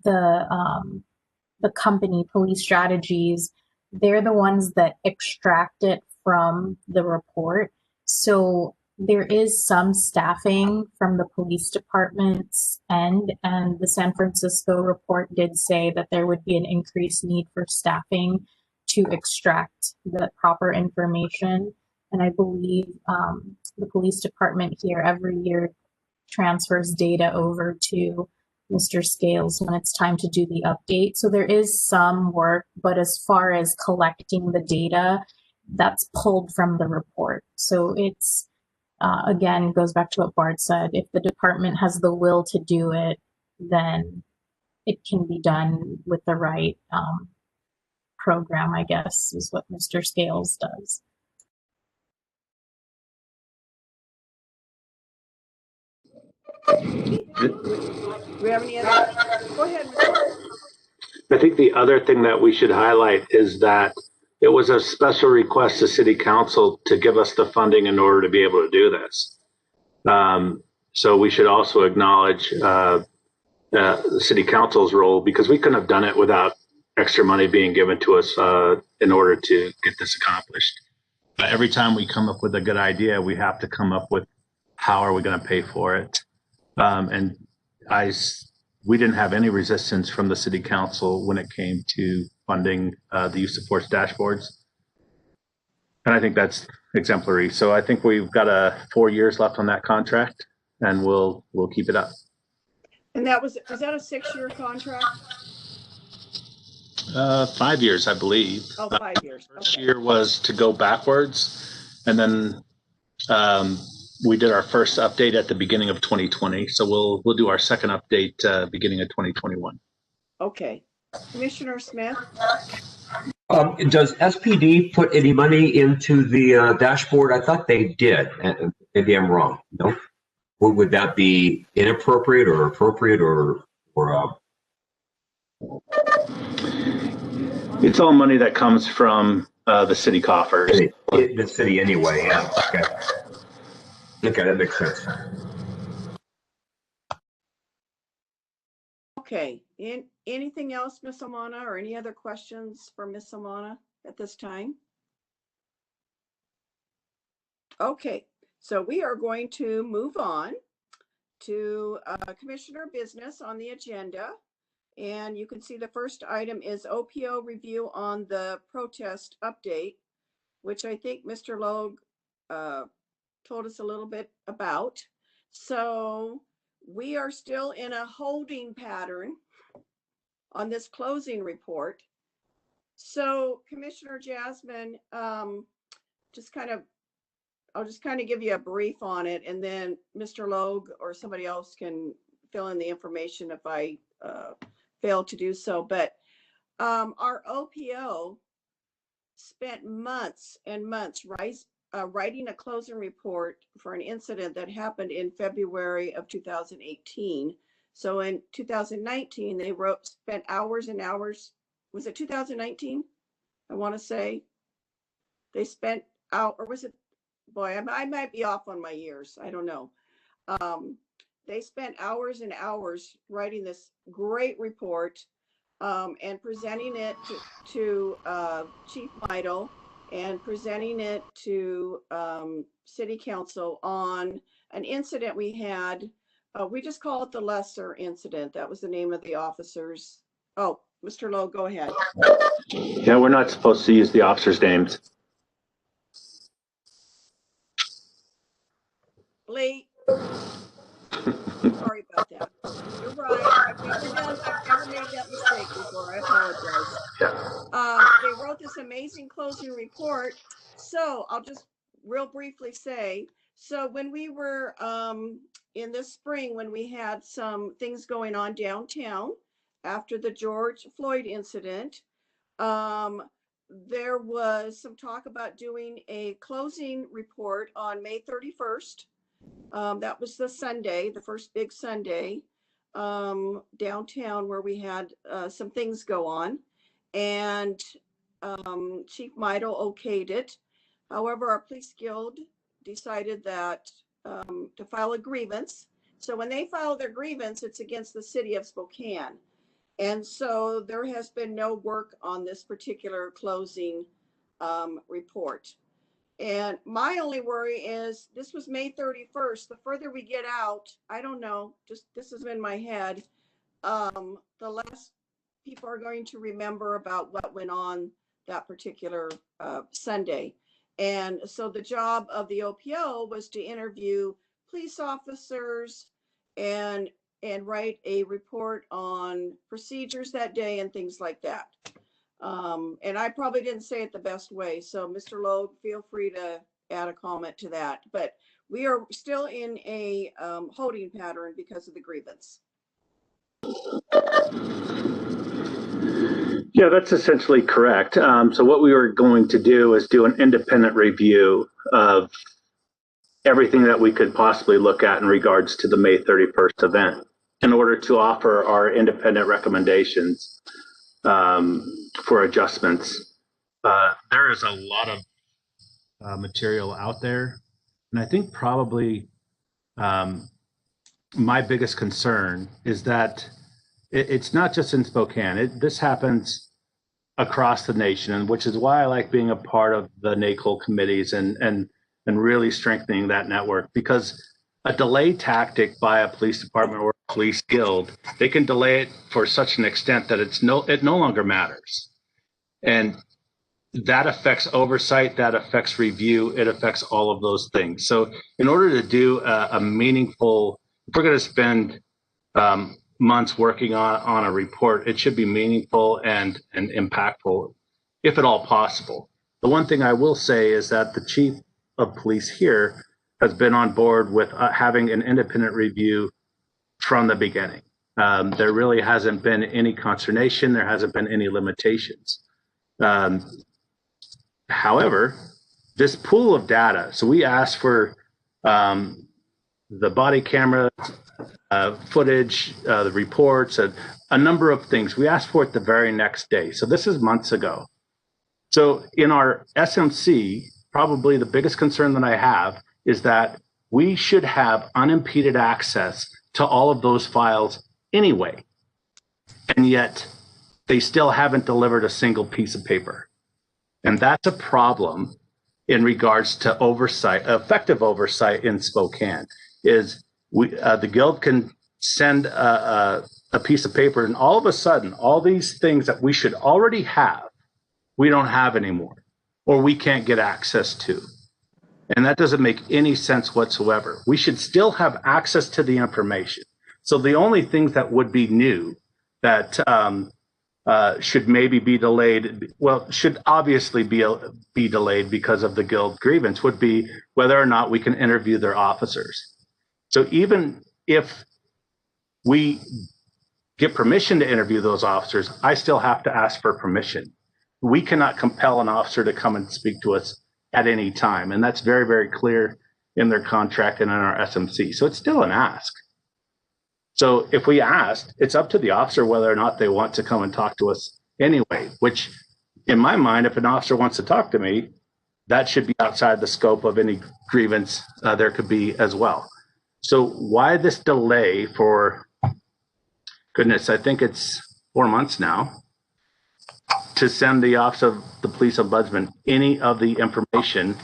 G: the company Police Strategies, they're the ones that extract it from the report. So there is some staffing from the police department's end, and the San Francisco report did say that there would be an increased need for staffing to extract the proper information. And I believe the police department here every year transfers data over to Mr. Scales when it's time to do the update. So there is some work, but as far as collecting the data, that's pulled from the report. So it's, again, goes back to what Bart said. If the department has the will to do it, then it can be done with the right program, I guess, is what Mr. Scales does.
A: Do we have any other? Go ahead, Mr.
F: I think the other thing that we should highlight is that it was a special request to City Council to give us the funding in order to be able to do this. So we should also acknowledge the City Council's role, because we couldn't have done it without extra money being given to us in order to get this accomplished. Every time we come up with a good idea, we have to come up with how are we going to pay for it. And we didn't have any resistance from the City Council when it came to funding the use of force dashboards. And I think that's exemplary. So I think we've got 4 years left on that contract, and we'll keep it up.
A: And was that a 6-year contract?
F: 5 years, I believe.
A: Oh, 5 years.
F: First year was to go backwards, and then we did our first update at the beginning of 2020. So we'll do our second update beginning of 2021.
A: Okay. Commissioner Smith?
C: Does SPD put any money into the dashboard? I thought they did. Maybe I'm wrong. No? Would that be inappropriate or appropriate or
F: It's all money that comes from the city coffers.
C: The city anyway, yeah. Okay. Okay, that makes sense.
A: Okay. Anything else, Ms. Amana, or any other questions for Ms. Amana at this time? Okay, so we are going to move on to commissioner business on the agenda. And you can see the first item is OPO review on the protest update, which I think Mr. Logue told us a little bit about. So we are still in a holding pattern on this closing report. So Commissioner Jasmine, I'll just kind of give you a brief on it, and then Mr. Logue or somebody else can fill in the information if I fail to do so. But our OPO spent months and months writing a closing report for an incident that happened in February of 2018. So in 2019, they spent hours and hours. Was it 2019? I want to say they spent out, or was it? Boy, I might be off on my years. I don't know. They spent hours and hours writing this great report and presenting it to Chief Midle and presenting it to City Council on an incident we had. We just call it the lesser incident. That was the name of the officers. Oh, Mr. Lowe, go ahead.
F: Yeah, we're not supposed to use the officers' names.
A: Lee. Sorry about that. You're right. I've never made that mistake before. I apologize.
F: Yeah.
A: They wrote this amazing closing report. So I'll just real briefly say, so when we were in this spring, when we had some things going on downtown after the George Floyd incident, there was some talk about doing a closing report on May 31st. That was the Sunday, the first big Sunday downtown, where we had some things go on, and Chief Midle okayed it. However, our police guild decided that to file a grievance. So when they file their grievance, it's against the city of Spokane. And so there has been no work on this particular closing report. And my only worry is this was May 31st. The further we get out, I don't know, just this is in my head. The less people are going to remember about what went on that particular Sunday. And so the job of the OPO was to interview police officers and write a report on procedures that day and things like that. And I probably didn't say it the best way. So Mr. Logue, feel free to add a comment to that. But we are still in a holding pattern because of the grievance.
F: Yeah, that's essentially correct. So what we were going to do is do an independent review of everything that we could possibly look at in regards to the May 31st event in order to offer our independent recommendations for adjustments. There is a lot of material out there. And I think probably my biggest concern is that it's not just in Spokane. This happens across the nation, and which is why I like being a part of the NACOL committees and really strengthening that network, because a delay tactic by a police department or a police guild, they can delay it for such an extent that it no longer matters. And that affects oversight, that affects review, it affects all of those things. So in order to do a meaningful, if we're going to spend months working on a report, it should be meaningful and impactful, if at all possible. The one thing I will say is that the chief of police here has been on board with having an independent review from the beginning. There really hasn't been any consternation. There hasn't been any limitations. However, this pool of data, so we asked for the body camera footage, the reports, a number of things. We asked for it the very next day. So this is months ago. So in our SMC, probably the biggest concern that I have is that we should have unimpeded access to all of those files anyway. And yet they still haven't delivered a single piece of paper. And that's a problem in regards to oversight, effective oversight in Spokane. Is the guild can
I: send a piece of paper, and all of a sudden, all these things that we should already have, we don't have anymore, or we can't get access to. And that doesn't make any sense whatsoever. We should still have access to the information. So the only things that would be new that should maybe be delayed, well, should obviously be delayed because of the guild grievance, would be whether or not we can interview their officers. So even if we get permission to interview those officers, I still have to ask for permission. We cannot compel an officer to come and speak to us at any time. And that's very, very clear in their contract and in our SMC. So it's still an ask. So if we asked, it's up to the officer whether or not they want to come and talk to us anyway, which in my mind, if an officer wants to talk to me, that should be outside the scope of any grievance there could be as well. So why this delay for, goodness, I think it's 4 months now, to send the Office of the Police Ombudsman any of the information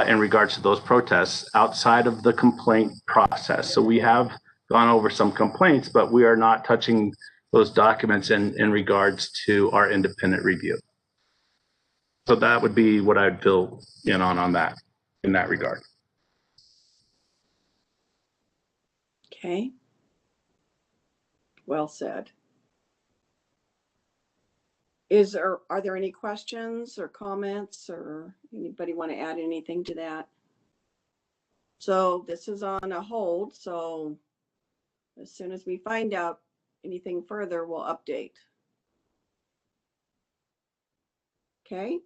I: in regards to those protests outside of the complaint process. So we have gone over some complaints, but we are not touching those documents in regards to our independent review. So that would be what I'd fill in on that, in that regard.
A: Okay. Well said. Are there any questions or comments, or anybody want to add anything to that? So this is on a hold. So as soon as we find out anything further, we'll update. Okay.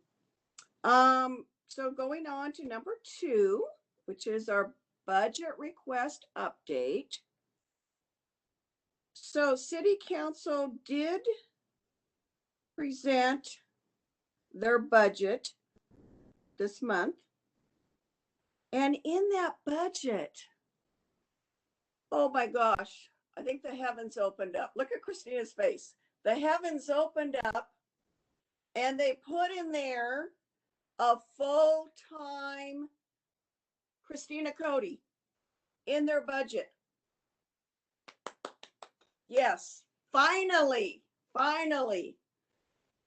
A: So going on to number 2, which is our budget request update. So City Council did present their budget this month. And in that budget, oh my gosh, I think the heavens opened up. Look at Christina's face. The heavens opened up and they put in there a full-time Christina Cody in their budget. Yes, finally.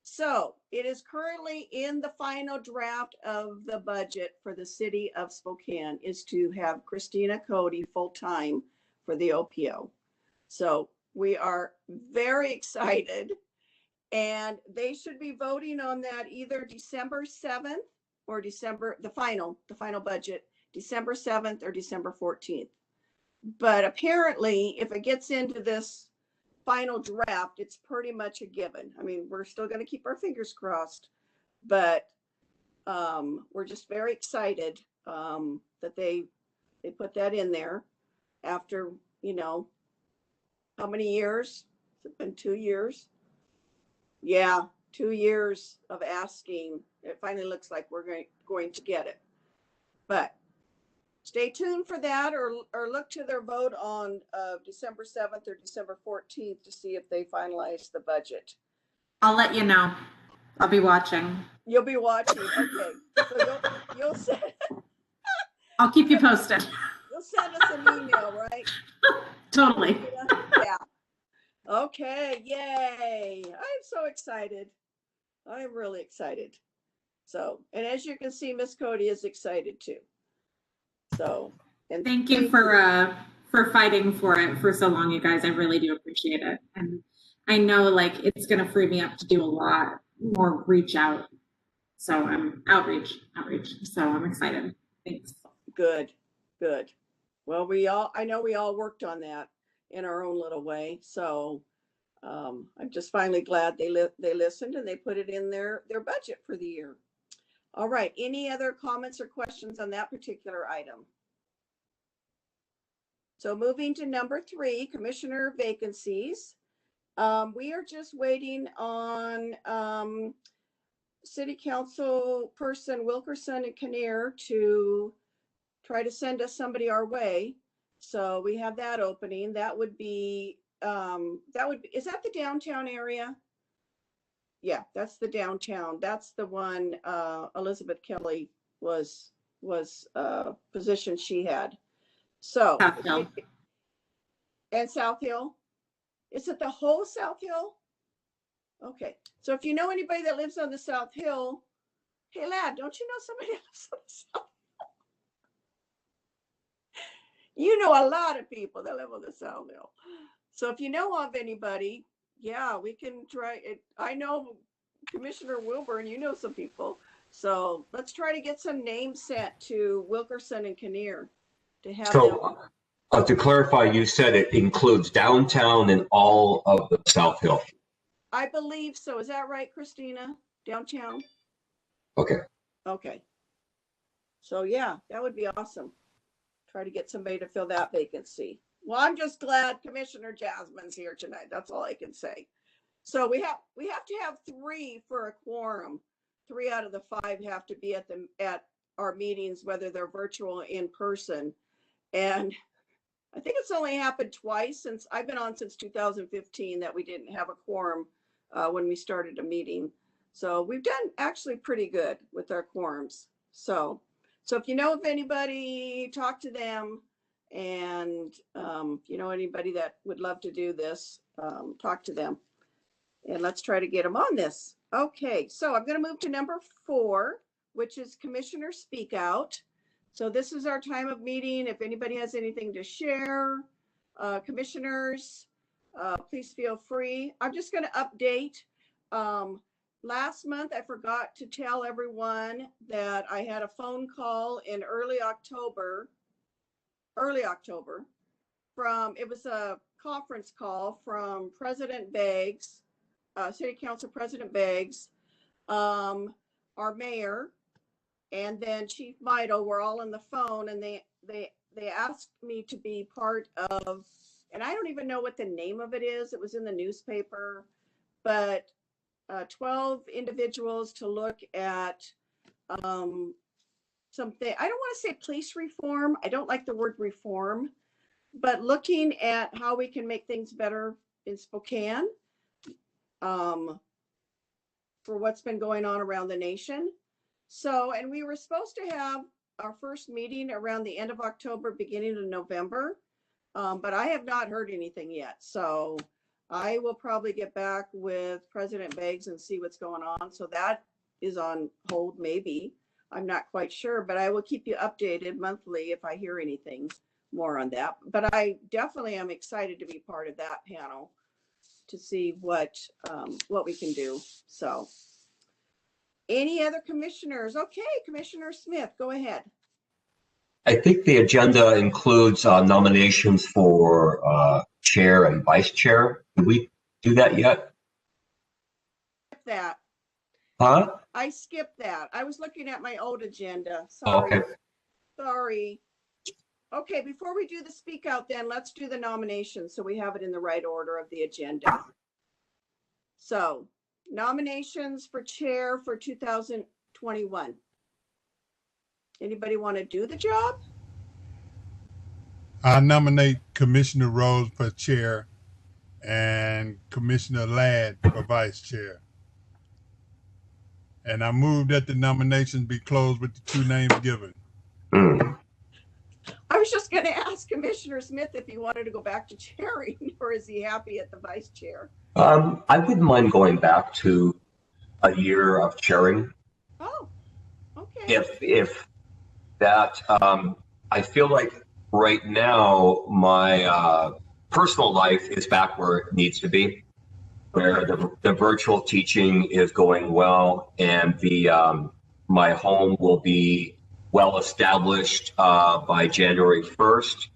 A: So it is currently in the final draft of the budget for the city of Spokane, is to have Christina Cody full-time for the OPO. So we are very excited, and they should be voting on that either December 7th or the final budget, December 7th or December 14th. But apparently, if it gets into this final draft, it's pretty much a given. I mean, we're still going to keep our fingers crossed, but we're just very excited that they put that in there after, how many years? Has it been 2 years? Yeah, 2 years of asking. It finally looks like we're going to get it. But stay tuned for that, or look to their vote on December 7th or December 14th to see if they finalize the budget.
D: I'll let you know. I'll be watching.
A: You'll be watching. Okay. So you'll send,
D: I'll keep you posted.
A: you'll send us an email, right?
D: Totally.
A: Yeah. Okay. Yay. I'm so excited. I'm really excited. So, and as you can see, Miss Cody is excited too. So, and
D: thank you for fighting for it for so long, you guys. I really do appreciate it. And I know like it's going to free me up to do a lot more reach out. So I'm outreach. So I'm excited. Thanks.
A: Good. Well, I know we all worked on that in our own little way. So I'm just finally glad they listened and they put it in their budget for the year. All right. Any other comments or questions on that particular item? So moving to number 3, commissioner vacancies. We are just waiting on City Council person Wilkerson and Kinnear to try to send us somebody our way. So we have that opening. That would be, is that the downtown area? Yeah, that's the downtown. That's the one Elizabeth Kelly was position she had. So And South Hill? Is it the whole South Hill? Okay, so if you know anybody that lives on the South Hill, hey lad, don't you know somebody that lives on the South Hill? You know a lot of people that live on the South Hill. So if you know of anybody, yeah, we can try it. I know Commissioner Wilburn, you know some people. So let's try to get some names sent to Wilkerson and Kinnear to have them.
C: So to clarify, you said it includes downtown and all of the South Hill.
A: I believe so. Is that right, Christina? Downtown?
C: Okay.
A: Okay. So yeah, that would be awesome. Try to get somebody to fill that vacancy. Well, I'm just glad Commissioner Jasmine's here tonight. That's all I can say. So we have to have 3 for a quorum. 3 out of the 5 have to be at our meetings, whether they're virtual or in person. And I think it's only happened twice since I've been on since 2015 that we didn't have a quorum when we started a meeting. So we've done actually pretty good with our quorums. So if you know of anybody, talk to them. And you know anybody that would love to do this, talk to them. And let's try to get them on this. Okay, so I'm going to move to number 4, which is Commissioner Speak Out. So this is our time of meeting. If anybody has anything to share, commissioners, please feel free. I'm just going to update. Last month, I forgot to tell everyone that I had a phone call in early October, from, it was a conference call from President Beggs, City Council President Beggs, our mayor, and then Chief Midle were all on the phone, and they asked me to be part of, and I don't even know what the name of it is. It was in the newspaper, but 12 individuals to look at something. I don't want to say police reform. I don't like the word reform, but looking at how we can make things better in Spokane for what's been going on around the nation. So, and we were supposed to have our first meeting around the end of October, beginning of November, but I have not heard anything yet. So I will probably get back with President Beggs and see what's going on. So that is on hold, maybe. I'm not quite sure, but I will keep you updated monthly if I hear anything more on that. But I definitely am excited to be part of that panel to see what we can do. So any other commissioners? Okay, Commissioner Smith, go ahead.
C: I think the agenda includes nominations for chair and vice chair. Did we do that yet?
A: That.
C: Huh?
A: I skipped that. I was looking at my old agenda. Sorry.
C: Okay.
A: Sorry. Okay, before we do the speak out, then let's do the nominations so we have it in the right order of the agenda. So, nominations for chair for 2021. Anybody want to do the job?
E: I nominate Commissioner Rose for chair and Commissioner Ladd for vice chair. And I move that the nominations be closed with the 2 names given.
A: I was just going to ask Commissioner Smith if he wanted to go back to chairing, or is he happy at the vice chair?
C: I wouldn't mind going back to a year of chairing.
A: Oh, okay.
C: If that, I feel like right now my personal life is back where it needs to be, where the virtual teaching is going well, and the my home will be well established by January 1st,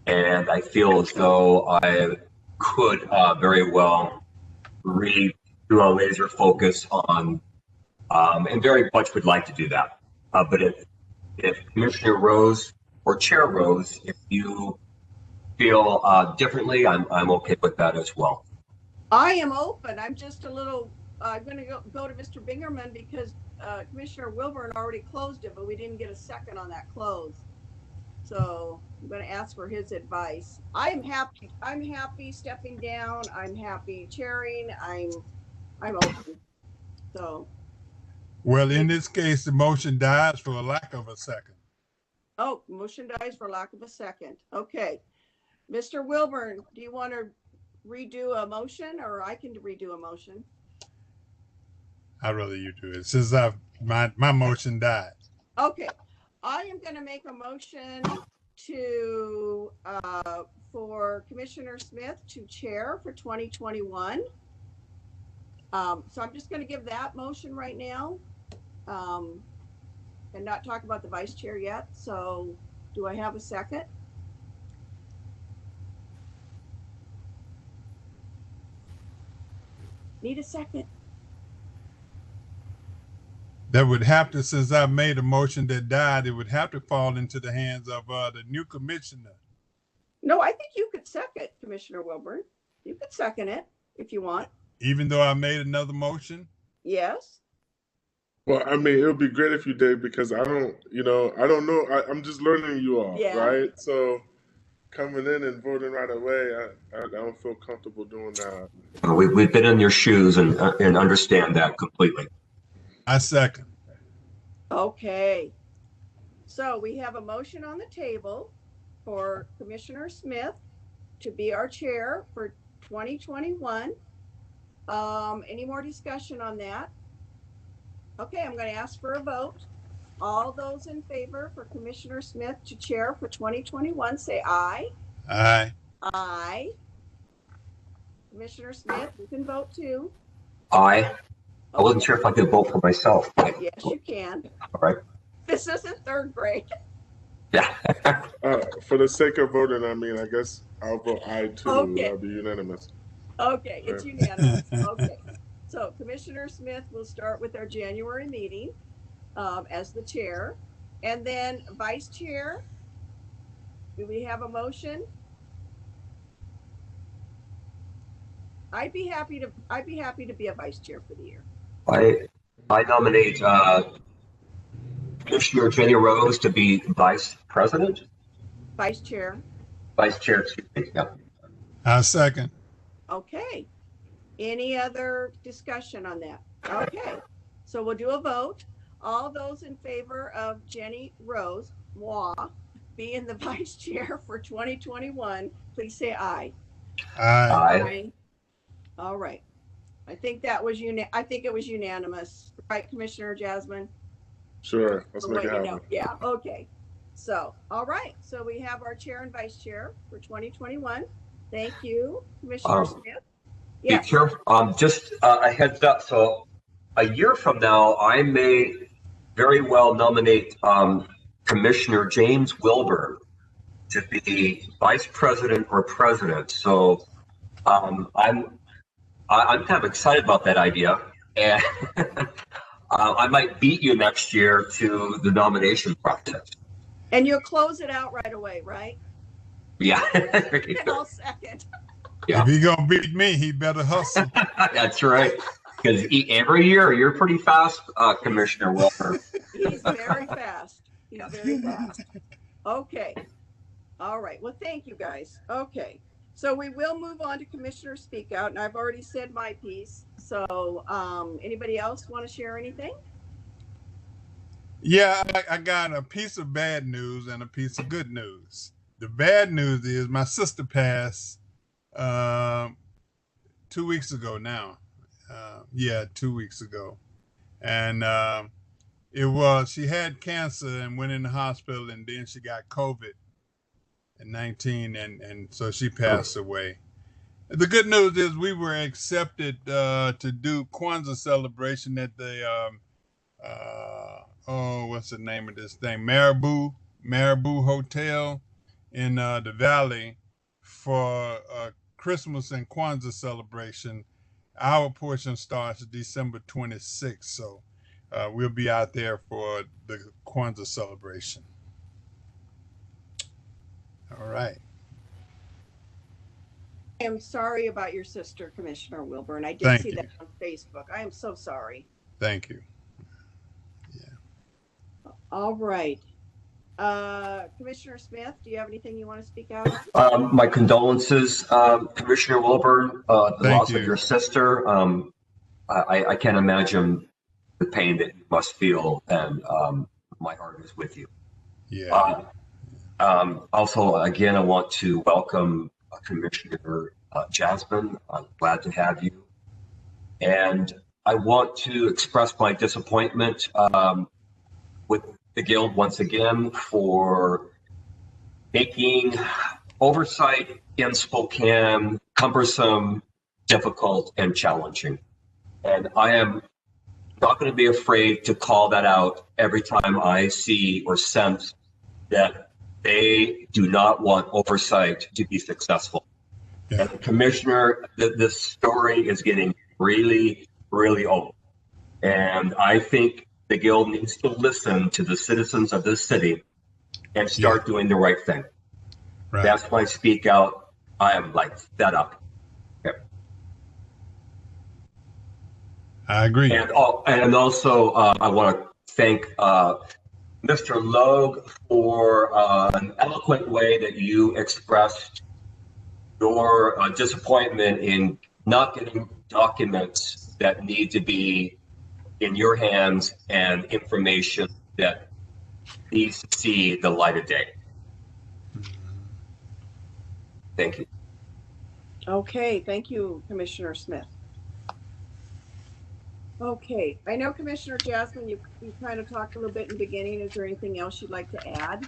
C: and I feel as though I could very well really do a laser focus on, and very much would like to do that. But if Commissioner Rose or Chair Rose, if you feel differently, I'm okay with that as well.
A: I am open. I'm just a little, I'm going to go to Mr. Bingerman because Commissioner Wilburn already closed it, but we didn't get a second on that close. So I'm going to ask for his advice. I'm happy stepping down. I'm happy chairing. I'm open. So.
E: Well, in this case, the motion dies for a lack of a second.
A: Oh, motion dies for lack of a second. Okay. Mr. Wilburn, do you want to redo a motion, or I can redo a motion?
E: I'd rather you do it since my motion died.
A: Okay, I am going to make a motion to for Commissioner Smith to chair for 2021. So I'm just going to give that motion right now, and not talk about the vice chair yet. So do I have a second? Need a second.
E: That would have to, since I made a motion that died, it would have to fall into the hands of the new commissioner.
A: No, I think you could second, Commissioner Wilburn. You could second it if you want.
E: Even though I made another motion?
A: Yes.
B: Well, I mean, it would be great if you did, because I don't know. I'm just learning you all,
A: Yeah.
B: right? So coming in and voting right away, I don't feel comfortable doing that.
C: We've been in your shoes and understand that completely.
E: I second.
A: Okay. So we have a motion on the table for Commissioner Smith to be our chair for 2021. Any more discussion on that? Okay, I'm going to ask for a vote. All those in favor for Commissioner Smith to chair for 2021, say aye.
E: Aye.
A: Aye. Commissioner Smith, you can vote too.
C: I wasn't sure if I could vote for myself.
A: Yes, you can.
C: All right.
A: This isn't third grade.
C: Yeah.
B: For the sake of voting, I mean, I guess I'll vote aye too.
A: Okay.
B: I'll be unanimous.
A: Okay, it's unanimous. Okay. So Commissioner Smith will start with our January meeting as the chair. And then vice chair, do we have a motion? I'd be happy to be a vice chair for the year.
C: I nominate Commissioner Jenny Rose to be vice president.
A: Vice chair.
C: Vice chair, excuse me. Yeah.
E: I second.
A: Okay. Any other discussion on that? Okay. So we'll do a vote. All those in favor of Jenny Rose, moi, being the vice chair for 2021, please say aye.
E: Aye.
A: All right. I think that was I think it was unanimous, right, Commissioner Jasmine?
B: Sure. Let's make it happen.
A: Yeah. Okay. So, all right. So we have our chair and vice chair for 2021. Thank you, Commissioner Smith.
C: Yes. Chair, just a heads up. So a year from now, I may very well nominate Commissioner James Wilburn to be vice president or president. So I'm kind of excited about that idea, and I might beat you next year to the nomination process.
A: And you'll close it out right away, right?
C: Yeah.
A: And I'll second.
C: Yeah.
E: If he gonna beat me, he better hustle.
C: That's right. Because every year you're pretty fast, Commissioner Wilburn.
A: He's very fast. He's very fast. Okay. All right. Well, thank you guys. Okay. So we will move on to Commissioner Speak Out, and I've already said my piece. So anybody else want to share anything?
E: Yeah, I got a piece of bad news and a piece of good news. The bad news is my sister passed 2 weeks ago now. 2 weeks ago. And she had cancer and went in the hospital, and then she got COVID-19, and so she passed away. The good news is we were accepted to do Kwanzaa celebration at the what's the name of this thing? Marabou Hotel in the Valley for Christmas and Kwanzaa celebration. Our portion starts December 26th, so we'll be out there for the Kwanzaa celebration. All right.
A: I am sorry about your sister, Commissioner Wilburn. I did see that on Facebook. I am so sorry.
E: Thank you.
A: All right. Commissioner Smith, do you have anything you want to speak out?
C: My condolences, Commissioner Wilburn, the loss of your sister. I can't imagine the pain that you must feel, and my heart is with you.
E: Yeah.
C: Also, again, I want to welcome Commissioner Jasmine. I'm glad to have you. And I want to express my disappointment with the Guild once again for making oversight in Spokane cumbersome, difficult, and challenging. And I am not going to be afraid to call that out every time I see or sense that they do not want oversight to be successful.
E: Yeah.
C: And Commissioner, this story is getting really, really old. And I think the Guild needs to listen to the citizens of this city and start doing the right thing.
E: Right.
C: That's my speak out. I am like fed up. Okay.
E: I agree.
C: And also, I want to thank Mr. Logue for an eloquent way that you expressed your disappointment in not getting documents that need to be in your hands and information that needs to see the light of day. Thank you.
A: Okay, thank you, Commissioner Smith. Okay, I know Commissioner Jasmine, you kind of talked a little bit in the beginning. Is there anything else you'd like to add?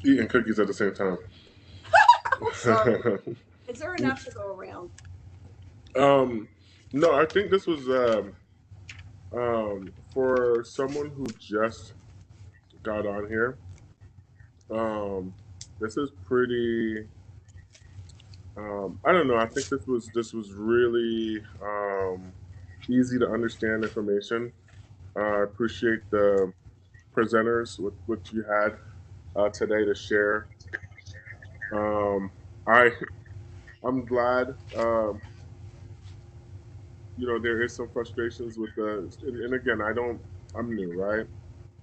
B: Eating cookies at the same time.
A: Sorry. Is there enough to go around?
B: No, I think this was for someone who just got on here. This is pretty. I don't know. I think this was really easy to understand information. I appreciate the presenters with what you had today to share. I'm glad. There is some frustrations with and again, I'm new, right?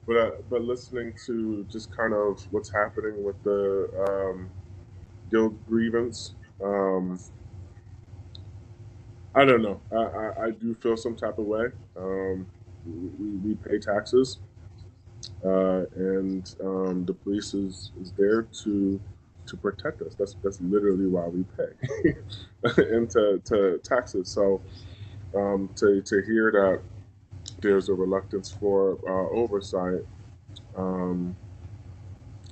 B: But listening to just kind of what's happening with the Guild grievance, I don't know. I do feel some type of way. We pay taxes, and the police is there to protect us. That's literally why we pay into taxes. So to hear that there's a reluctance for oversight,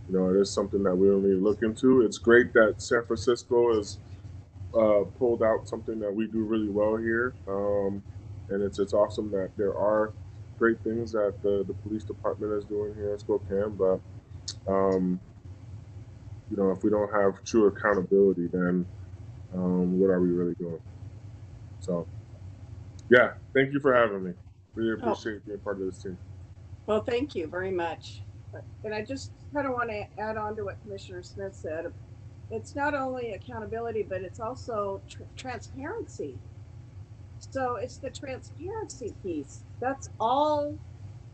B: it is something that we'll need to look into. It's great that San Francisco has pulled out something that we do really well here, and it's awesome that there are great things that the police department is doing here in Spokane. But if we don't have true accountability, then what are we really doing? So, yeah, thank you for having me. Really appreciate being part of this team.
A: Well, thank you very much. And I just kind of want to add on to what Commissioner Smith said. It's not only accountability, but it's also transparency. So it's the transparency piece. That's all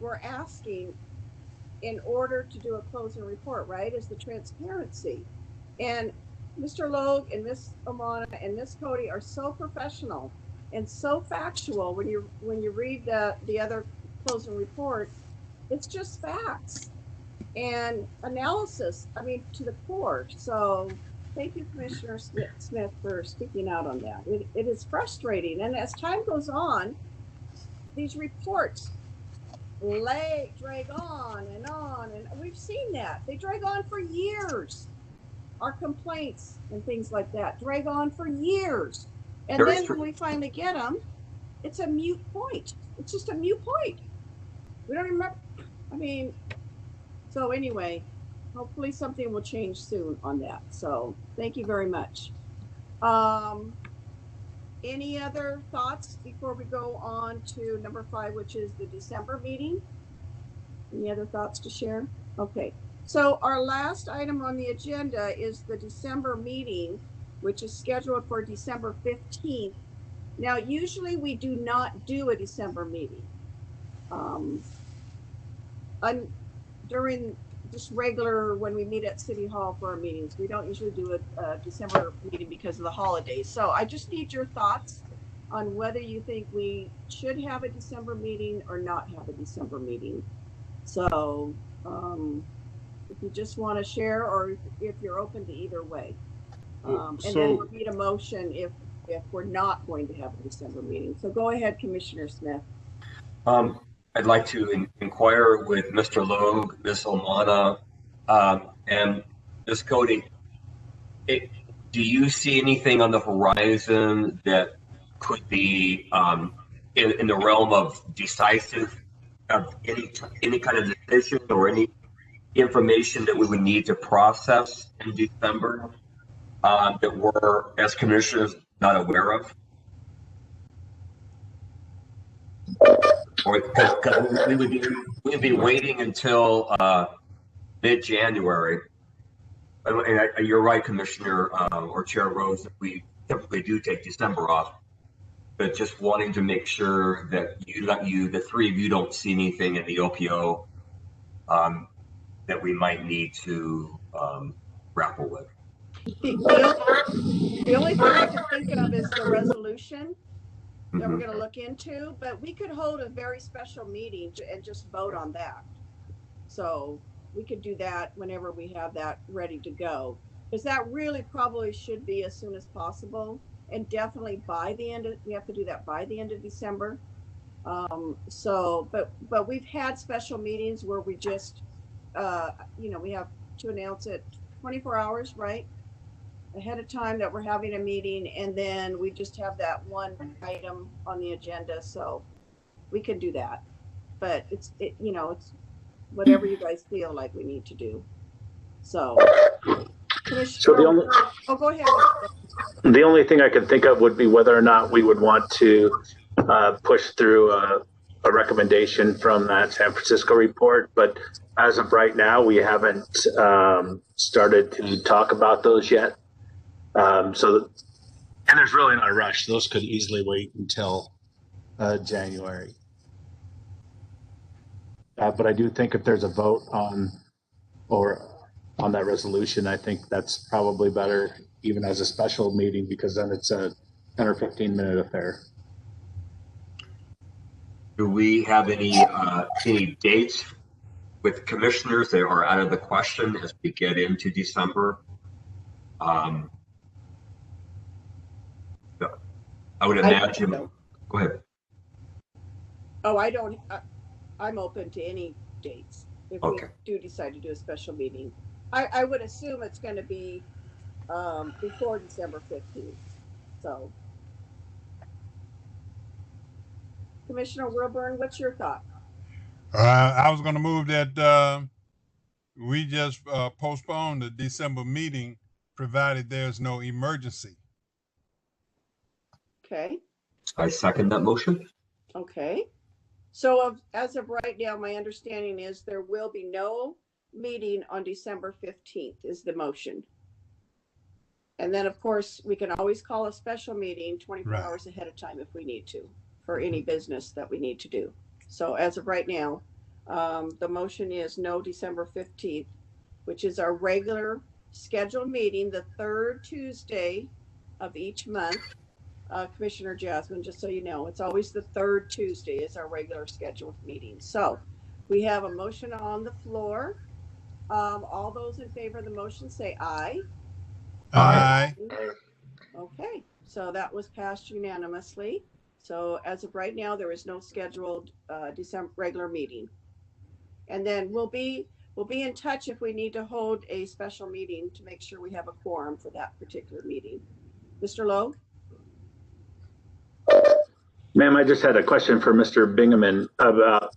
A: we're asking in order to do a closing report, right? Is the transparency. And Mr. Logue and Miss Amana and Miss Cody are so professional and so factual when you read the other closing report. It's just facts and analysis, to the core. So thank you, Commissioner Smith, for speaking out on that. It is frustrating. And as time goes on, these reports drag on, and we've seen that. They drag on for years. Our complaints and things like that drag on for years. And then when we finally get them, it's a moot point. It's just a moot point. We don't remember. So anyway, hopefully something will change soon on that. So thank you very much. Any other thoughts before we go on to number 5, which is the December meeting? Any other thoughts to share? Okay. So our last item on the agenda is the December meeting, which is scheduled for December 15th. Now, usually we do not do a December meeting. During just regular, when we meet at City Hall for our meetings, we don't usually do a December meeting because of the holidays. So I just need your thoughts on whether you think we should have a December meeting or not have a December meeting. So if you just want to share, or if you're open to either way. And then we'll need a motion if we're not going to have a December meeting. So go ahead, Commissioner Smith.
C: I'd like to inquire with Mr. Logue, Ms. Omana, and Ms. Cody. Do you see anything on the horizon that could be in the realm of decisive, of any kind of decision or any information that we would need to process in December that we're, as commissioners, not aware of? Or because we'd be waiting until mid-January. And you're right, Commissioner or Chair Rose, that we typically do take December off, but just wanting to make sure that the three of you don't see anything in the OPO that we might need to grapple with.
A: The only thing I can think of is the resolution that we're going to look into, but we could hold a very special meeting and just vote on that. So we could do that whenever we have that ready to go, because that really probably should be as soon as possible, and definitely by the end of, we have to do that by the end of December. But we've had special meetings where we just, we have to announce it 24 hours, right, ahead of time that we're having a meeting, and then we just have that one item on the agenda. So we can do that, but it's whatever you guys feel like we need to do. So go ahead.
F: The only thing I could think of would be whether or not we would want to push through a recommendation from that San Francisco report. But as of right now, we haven't started to talk about those yet. And there's really not a rush. Those could easily wait until January. But I do think if there's a vote on that resolution, I think that's probably better even as a special meeting, because then it's a 10 or 15-minute affair.
C: Do we have any dates with commissioners that are out of the question as we get into December? I would imagine. Go ahead.
A: Oh, I'm open to any dates if we do decide to do a special meeting. I would assume it's going to be before December 15th. So, Commissioner Wilburn, what's your thought?
E: I was going to move that we just postpone the December meeting, provided there's no emergency.
A: Okay.
C: I second that motion.
A: Okay. So as of right now, my understanding is there will be no meeting on December 15th is the motion. And then, of course, we can always call a special meeting 24 hours ahead of time if we need to, for any business that we need to do. So as of right now, the motion is no December 15th, which is our regular scheduled meeting, the third Tuesday of each month. Commissioner Jasmine, just so you know, it's always the third Tuesday is our regular scheduled meeting. So we have a motion on the floor. All those in favor of the motion say aye.
E: Aye.
A: Okay, so that was passed unanimously. So as of right now, there is no scheduled December regular meeting. And then we'll be in touch if we need to hold a special meeting to make sure we have a quorum for that particular meeting. Mr. Logue?
F: Ma'am, I just had a question for Mr. Bingaman about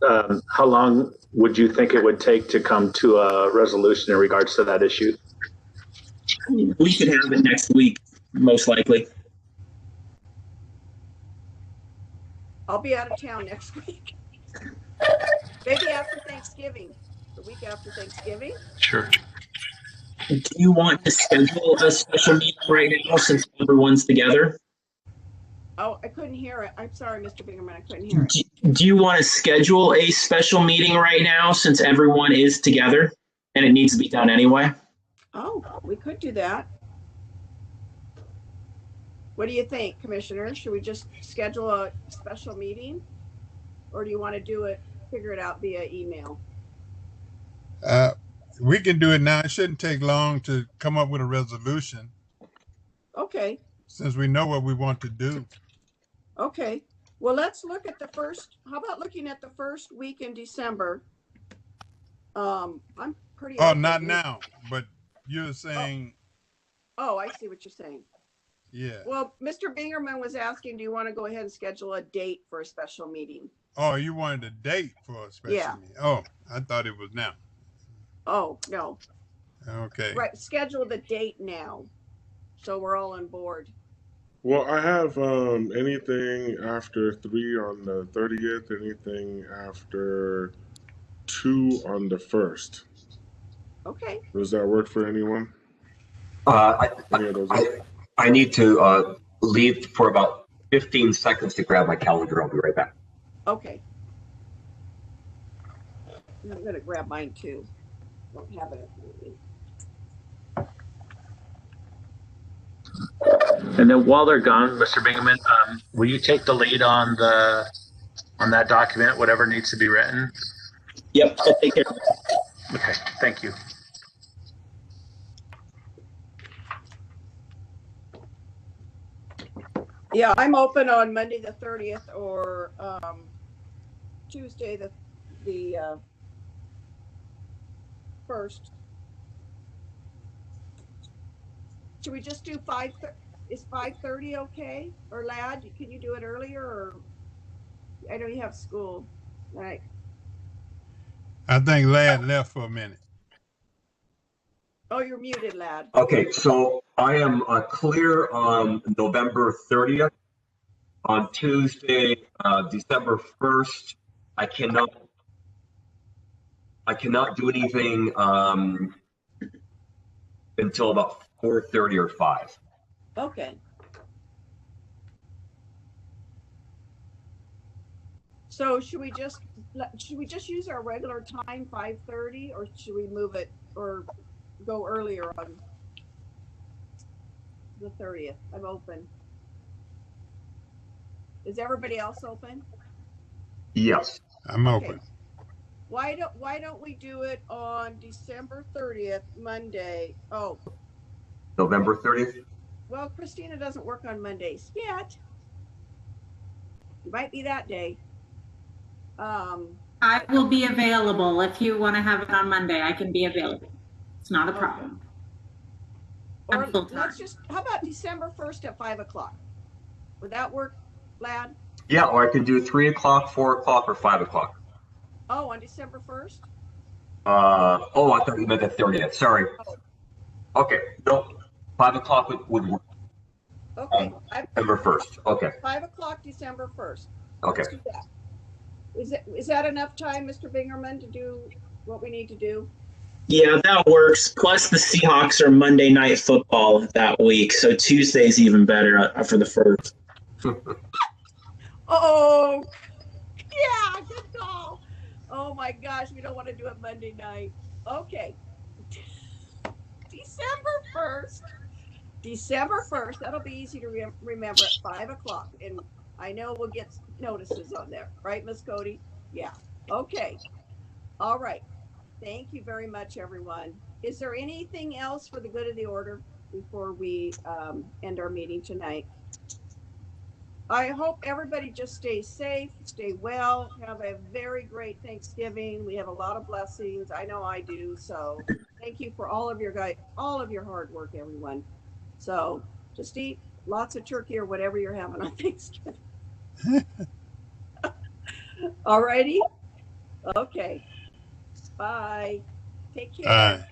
F: how long would you think it would take to come to a resolution in regards to that issue?
H: We should have it next week, most likely.
A: I'll be out of town next week. Maybe after Thanksgiving, the week after Thanksgiving.
F: Sure.
H: Do you want to schedule a special meeting right now since everyone's together?
A: Oh, I couldn't hear it. I'm sorry, Mr. Bingaman, I couldn't hear it.
H: Do you want to schedule a special meeting right now since everyone is together and it needs to be done anyway?
A: Oh, we could do that. What do you think, Commissioner? Should we just schedule a special meeting? Or do you want to figure it out via email?
E: We can do it now. It shouldn't take long to come up with a resolution
A: Okay,
E: since we know what we want to do.
A: okay. Well, let's look at the first, how about looking at the first week in December? I'm pretty.
E: Oh,
A: open.
E: not now, but you're saying,
A: Oh, I see what you're saying.
E: yeah.
A: Well, Mr. Bingerman was asking, do you want to go ahead and schedule a date for a special meeting?
E: Oh, you wanted a date for a special
A: Yeah.
E: meeting. Oh, I thought it was now.
A: Oh, no.
E: Okay.
A: Right, schedule the date now. So we're all on board.
B: Well, I have anything after 3 on the 30th, anything after 2 on the 1st.
A: Okay.
B: Does that work for anyone? Any of those?
C: I need to leave for about 15 seconds to grab my calendar. I'll be right back.
A: Okay. I'm gonna grab mine too. Don't have it.
F: And then while they're gone, Mr. Bingaman, will you take the lead on that document, whatever needs to be written?
H: Yep, I'll take care of it.
F: Okay, thank you.
A: Yeah, I'm open on Monday the 30th or Tuesday the 1st. Should we just do 5? Is 5:30 okay? Or Lad, can you do it earlier? Or I know you have school. Right.
E: I think Lad left for a minute.
A: Oh, you're muted, Lad.
C: Okay, so I am clear on November 30th. On Tuesday, December 1st, I cannot do anything until about 4:30 or 5.
A: Okay. So should we just use our regular time, 5:30, or should we move it or go earlier on the 30th? I'm open. Is everybody else open?
C: Yes.
E: I'm open.
A: Okay. Why don't we do it on December 30th, Monday? Oh,
C: November 30th?
A: well, Christina doesn't work on Mondays yet. It might be that day.
D: I will be available. If you want to have it on Monday, I can be available. It's not a problem.
A: Or
D: I'm full-time.
A: let's just, how about December 1st at 5 o'clock? Would that work, Lad?
C: Yeah, or I can do 3 o'clock, 4 o'clock, or 5 o'clock.
A: Oh, on December 1st?
C: Oh, I thought you meant the 30th. Sorry. Okay, no, 5 o'clock would work.
A: Okay.
C: December 1st. Okay.
A: 5 o'clock, December 1st.
C: Okay.
A: Let's do that. Is that enough time, Mr. Bingerman, to do what we need to do?
H: Yeah, that works. Plus, the Seahawks are Monday Night Football that week, so Tuesday's even better for the first.
A: Oh, yeah, good call. Oh my gosh, we don't want to do it Monday night. Okay. December 1st. December 1st. That'll be easy to remember at 5 o'clock. And I know we'll get notices on there. Right, Miss Cody? Yeah. Okay. All right. Thank you very much, everyone. Is there anything else for the good of the order before we end our meeting tonight? I hope everybody just stays safe, stay well, have a very great Thanksgiving. We have a lot of blessings. I know I do. So thank you for all of your hard work, everyone. So just eat lots of turkey or whatever you're having on Thanksgiving. All righty. Okay. Bye. Take care.
E: Bye.